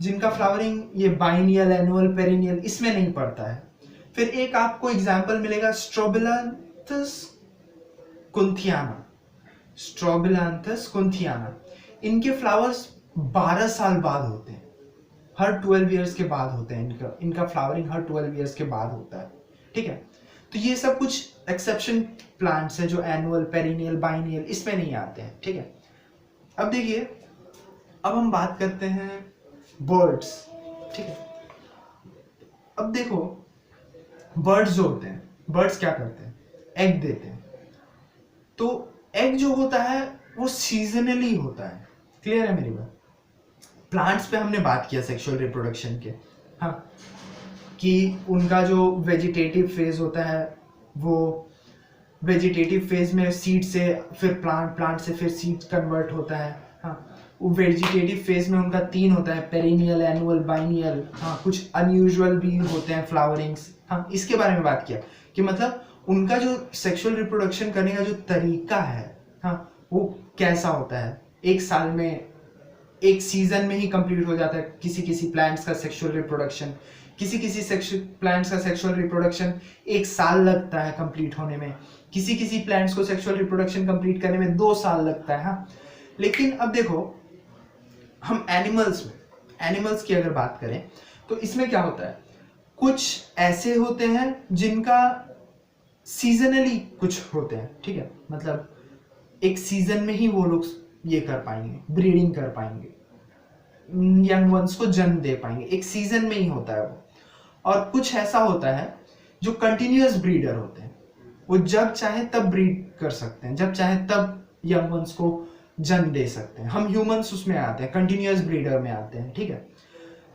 जिनका फ्लावरिंग ये बाइनियल, एनुअल, पेरिनियल इसमें नहीं पड़ता है। फिर एक आपको एग्जाम्पल मिलेगा स्ट्रोबिलांथस कुंथियाना, स्ट्रोबिलांथस कुंथियाना। इनके फ्लावर्स 12 साल बाद होते हैं, हर 12 इयर्स के बाद होते हैं। इनका फ्लावरिंग हर 12 इयर्स के बाद होता है, ठीक है। तो ये सब कुछ एक्सेप्शन प्लांट्स हैं जो एनुअल, पेरिनियल, बाइनियल इसमें नहीं आते हैं, ठीक है। अब देखिए, अब हम बात करते हैं बर्ड्स, ठीक है। अब देखो, बर्ड्स जो होते हैं, बर्ड्स क्या करते हैं, एग देते हैं। तो एग जो होता है वो सीजनली होता है, क्लियर है मेरी बात। प्लांट्स पे हमने बात किया सेक्सुअल रिप्रोडक्शन के, हाँ, कि उनका जो वेजिटेटिव फेज होता है, वो वेजिटेटिव फेज में सीड से फिर प्लांट से फिर सीड कन्वर्ट होता है, हाँ। वो वेजिटेटिव फेज में उनका 3 होता है, पेरिनियल, एनुअल, बाइनियल, हाँ। कुछ अनयूजुअल भी होते हैं फ्लावरिंग्स, हाँ। इसके बारे में बात किया कि मतलब उनका जो सेक्सुअल रिप्रोडक्शन करने का जो तरीका है, हाँ, वो कैसा होता है। एक साल में, एक सीजन में ही कंप्लीट हो जाता है किसी किसी प्लांट्स का सेक्सुअल रिप्रोडक्शन, किसी प्लांट्स का सेक्सुअल रिप्रोडक्शन 1 साल लगता है कंप्लीट होने में, किसी प्लांट्स को सेक्सुअल रिप्रोडक्शन कंप्लीट करने में 2 साल लगता है, हाँ। लेकिन अब देखो, हम एनिमल्स की अगर बात करें तो इसमें क्या होता है, कुछ ऐसे होते हैं जिनका सीजनली कुछ होते हैं, ठीक है। मतलब एक सीजन में ही वो लोग ये कर पाएंगे, ब्रीडिंग कर पाएंगे, यंग वंस को जन्म दे पाएंगे, एक सीजन में ही होता है वो। और कुछ ऐसा होता है जो कंटिन्यूअस ब्रीडर होते हैं, वो जब चाहे तब ब्रीड कर सकते हैं, जब चाहे तब यंग वंस को जन्म दे सकते हैं। हम ह्यूमंस उसमें आते हैं, कंटिन्यूअस ब्रीडर में आते हैं, ठीक है।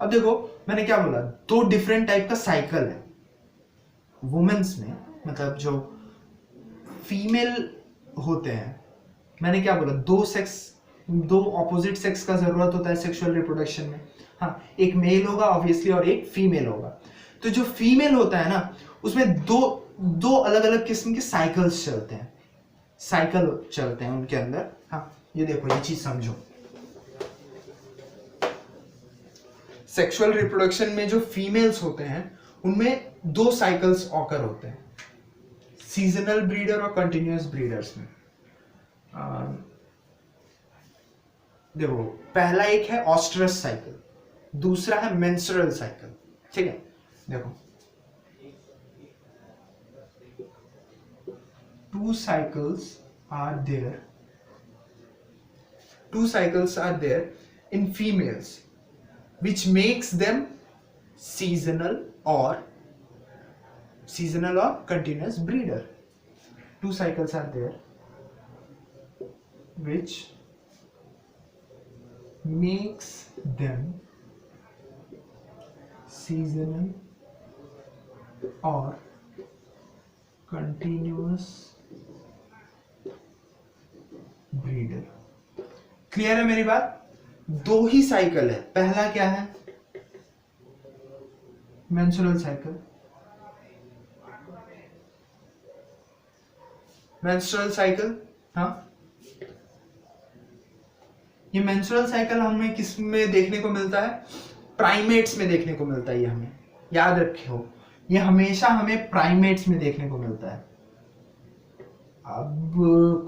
अब देखो, मैंने क्या बोला, 2 डिफरेंट टाइप का साइकिल है वुमेन्स में, मतलब जो फीमेल होते हैं। मैंने क्या बोला, 2 ऑपोजिट सेक्स का जरूरत होता है सेक्सुअल रिप्रोडक्शन में, हाँ। एक मेल होगा ऑब्वियसली और एक फीमेल होगा। तो जो फीमेल होता है ना, उसमें दो अलग अलग किस्म के साइकिल्स चलते हैं उनके अंदर, हाँ। ये देखो, ये चीज समझो, सेक्सुअल रिप्रोडक्शन में जो फीमेल्स होते हैं उनमें 2 साइकिल्स ऑकर होते हैं, सीजनल ब्रीडर और कंटिन्यूअस ब्रीडर्स में। देखो, पहला एक है ऑस्ट्रस साइकिल, दूसरा है मेंस्ट्रुअल साइकिल, ठीक है। देखो, 2 cycles are there in females, which makes them seasonal or continuous breeder. 2 cycles are there which makes them seasonal or continuous breeder. Clear है मेरी बात? 2 ही साइकिल है। पहला क्या है, मेंस्ट्रुअल साइकिल। हाँ, ये मेंस्ट्रुअल साइकिल हमें किस में देखने को मिलता है, प्राइमेट्स में देखने को मिलता है। ये हमें याद रखो, ये हमेशा हमें प्राइमेट्स में देखने को मिलता है। अब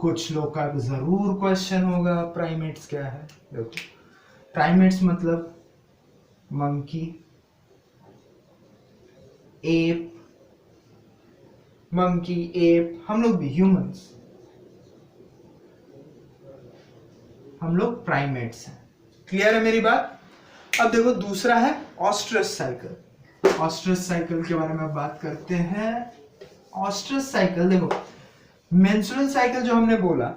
कुछ लोग का जरूर क्वेश्चन होगा, प्राइमेट्स क्या है। देखो, प्राइमेट्स मतलब मंकी, एप, हम लोग भी ह्यूमंस, हम लोग प्राइमेट्स हैं। क्लियर है मेरी बात? अब देखो, दूसरा है ऑस्ट्रस साइकिल। ऑस्ट्रस साइकिल के बारे में बात करते हैं। ऑस्ट्रस साइकिल, देखो, मेंस्ट्रुअल साइकिल जो हमने बोला,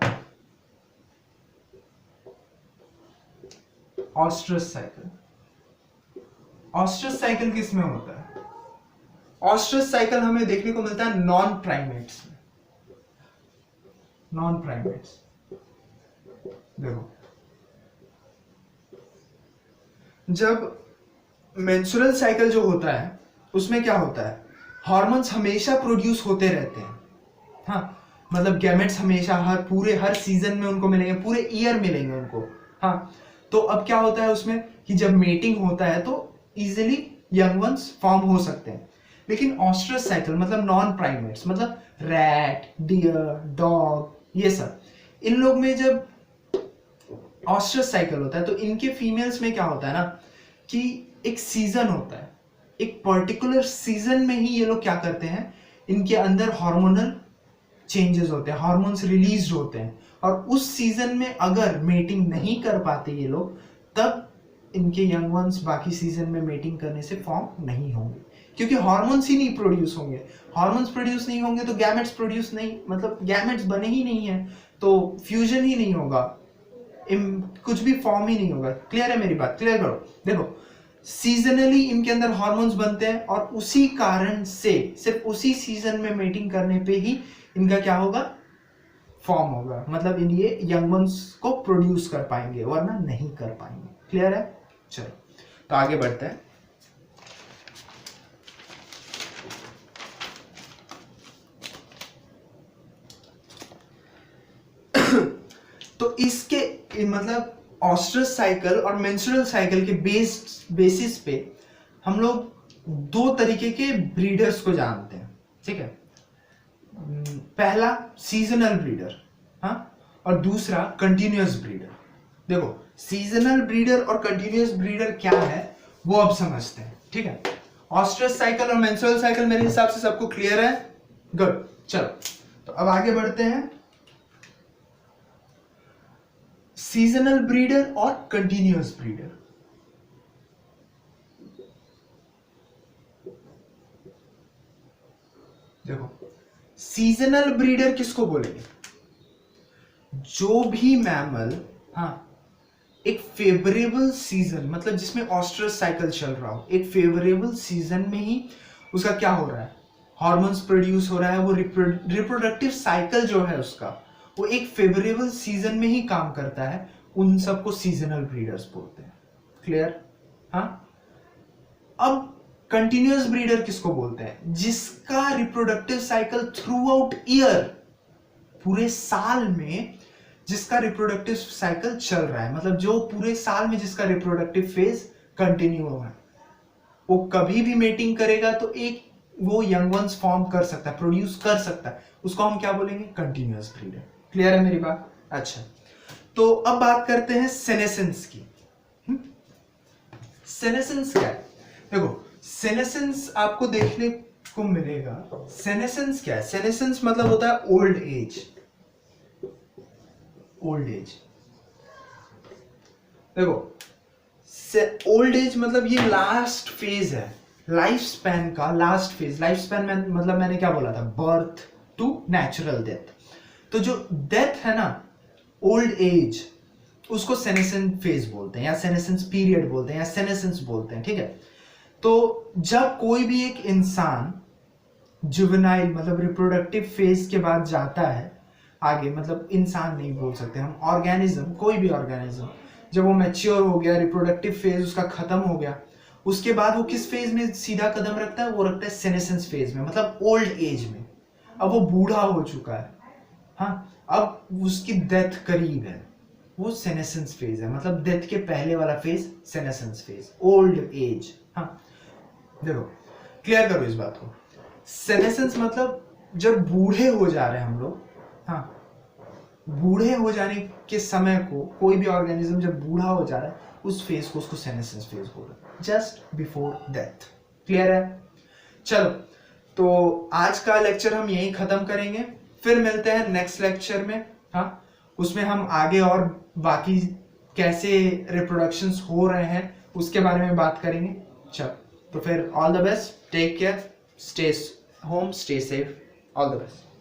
ऑस्ट्रस साइकिल किस में होता है? ऑस्ट्रस साइकिल हमें देखने को मिलता है नॉन प्राइमेट्स में। देखो, जब मेंस्ट्रुअल साइकिल जो होता है उसमें क्या होता है, हार्मोन्स हमेशा प्रोड्यूस होते रहते हैं, हाँ। मतलब गैमेट्स हमेशा हर सीजन में उनको मिलेंगे, पूरे ईयर मिलेंगे उनको, हाँ। तो अब क्या होता है उसमें कि जब मेटिंग होता है तो इजिली यंग वंस फॉर्म हो सकते हैं। लेकिन ऑस्ट्रस साइकिल मतलब नॉन प्राइमेट्स मतलब रैट, डियर, डॉग, ये सब, इन लोग में जब ऑस्ट्रस साइकिल होता है तो इनके फीमेल्स में क्या होता है ना कि एक सीजन होता है, एक पर्टिकुलर सीजन में ही ये लोग क्या करते हैं, इनके अंदर हार्मोनल चेंजेस होते हैं, हार्मोन्स रिलीज होते हैं, और उस सीजन में अगर मेटिंग नहीं कर पाते ये लोग, तब इनके यंग वंस बाकी सीजन में मेटिंग करने से फॉर्म नहीं होंगे, क्योंकि हार्मोन्स ही नहीं प्रोड्यूस होंगे। हार्मोन्स प्रोड्यूस नहीं होंगे तो गैमेट्स प्रोड्यूस नहीं, मतलब गैमेट्स बने ही नहीं है, तो फ्यूजन ही नहीं होगा, कुछ भी फॉर्म ही नहीं होगा। क्लियर है मेरी बात? क्लियर करो। देखो, सीजनली इनके अंदर हार्मोन्स बनते हैं और उसी कारण से सिर्फ उसी सीजन में मेटिंग करने पे ही इनका क्या होगा, फॉर्म होगा, मतलब इन ये यंग वंस को प्रोड्यूस कर पाएंगे, वरना नहीं कर पाएंगे। क्लियर है? चलो तो आगे बढ़ते हैं। तो इसके मतलब ऑस्ट्रस साइकिल और मेंस्ट्रुअल साइकिल के बेसिस पे हम लोग दो तरीके के ब्रीडर्स को जानते हैं, ठीक है। पहला सीजनल ब्रीडर, हाँ, और दूसरा कंटिन्यूअस ब्रीडर। देखो, सीजनल ब्रीडर और कंटिन्यूअस ब्रीडर क्या है वो अब समझते हैं, ठीक है। ऑस्ट्रस साइकिल और मेंस्ट्रुअल साइकिल मेरे हिसाब से सबको क्लियर है? गुड। चलो तो अब आगे बढ़ते हैं। सीजनल ब्रीडर और कंटिन्यूअस ब्रीडर। देखो, सीजनल ब्रीडर किसको बोलेंगे? जो भी मैमल, हाँ, एक फेवरेबल सीजन, मतलब जिसमें ऑस्ट्रस साइकिल चल रहा हो, एक फेवरेबल सीजन में ही उसका क्या हो रहा है, हार्मोन्स प्रोड्यूस हो रहा है, वो रिप्रोडक्टिव साइकिल जो है उसका वो एक फेवरेबल सीजन में ही काम करता है, उन सबको सीजनल ब्रीडर्स बोलते हैं। क्लियर? हाँ। अब कंटिन्यूअस ब्रीडर किसको बोलते हैं? जिसका reproductive cycle through out year, पूरे साल में जिसका रिप्रोडक्टिव साइकिल चल रहा है, मतलब जो पूरे साल में जिसका रिप्रोडक्टिव फेज कंटिन्यू हो रहा है, वो कभी भी मेटिंग करेगा तो एक वो यंग वंस फॉर्म कर सकता है, प्रोड्यूस कर सकता है, उसको हम क्या बोलेंगे? Continuous breeder. क्लियर है मेरी बात? अच्छा, तो अब बात करते हैं सेनेसेंस की। सेनेसेंस क्या है? देखो, सेनेसेंस आपको देखने को मिलेगा। सेनेसेंस क्या है? सेनेसेंस मतलब होता है ओल्ड एज। ओल्ड एज, देखो, ओल्ड एज मतलब ये लास्ट फेज है लाइफ स्पैन का, लास्ट फेज। लाइफ स्पैन में मतलब मैंने क्या बोला था? Birth to natural death. तो जो डेथ है ना, ओल्ड एज, उसको सेनेसेंस फेज बोलते हैं, या सेनेसेंस पीरियड बोलते हैं, या सेनेसेंस बोलते हैं, ठीक है। तो जब कोई भी एक इंसान जुवेनाइल मतलब रिप्रोडक्टिव फेज के बाद जाता है आगे, मतलब इंसान नहीं बोल सकते हम, ऑर्गेनिज्म, कोई भी ऑर्गेनिज्म, जब वो मैच्योर हो गया, रिप्रोडक्टिव फेज उसका खत्म हो गया, उसके बाद वो किस फेज में सीधा कदम रखता है? वो रखता है सेनेसेंस फेज में, मतलब ओल्ड एज में। अब वो बूढ़ा हो चुका है, हाँ, अब उसकी डेथ करीब है, वो सेनेसेंस फेज है, मतलब डेथ के पहले वाला phase senescence phase, old age. हाँ, देखो, क्लियर करो इस बात को। सेनेसेंस मतलब जब बूढ़े हो जा रहे हैं हम लोग, हाँ, बूढ़े हो जाने के समय को, कोई भी ऑर्गेनिज्म जब बूढ़ा हो जा रहा है, उस फेज को, उसको सेनेसेंस फेज बोल रहे हैं, जस्ट बिफोर डेथ। क्लियर है? चलो, तो आज का लेक्चर हम यहीं खत्म करेंगे, फिर मिलते हैं नेक्स्ट लेक्चर में। हाँ, उसमें हम आगे और बाकी कैसे रिप्रोडक्शंस हो रहे हैं उसके बारे में बात करेंगे। चलो, तो फिर all the best, take care, stay home, stay safe, all the best.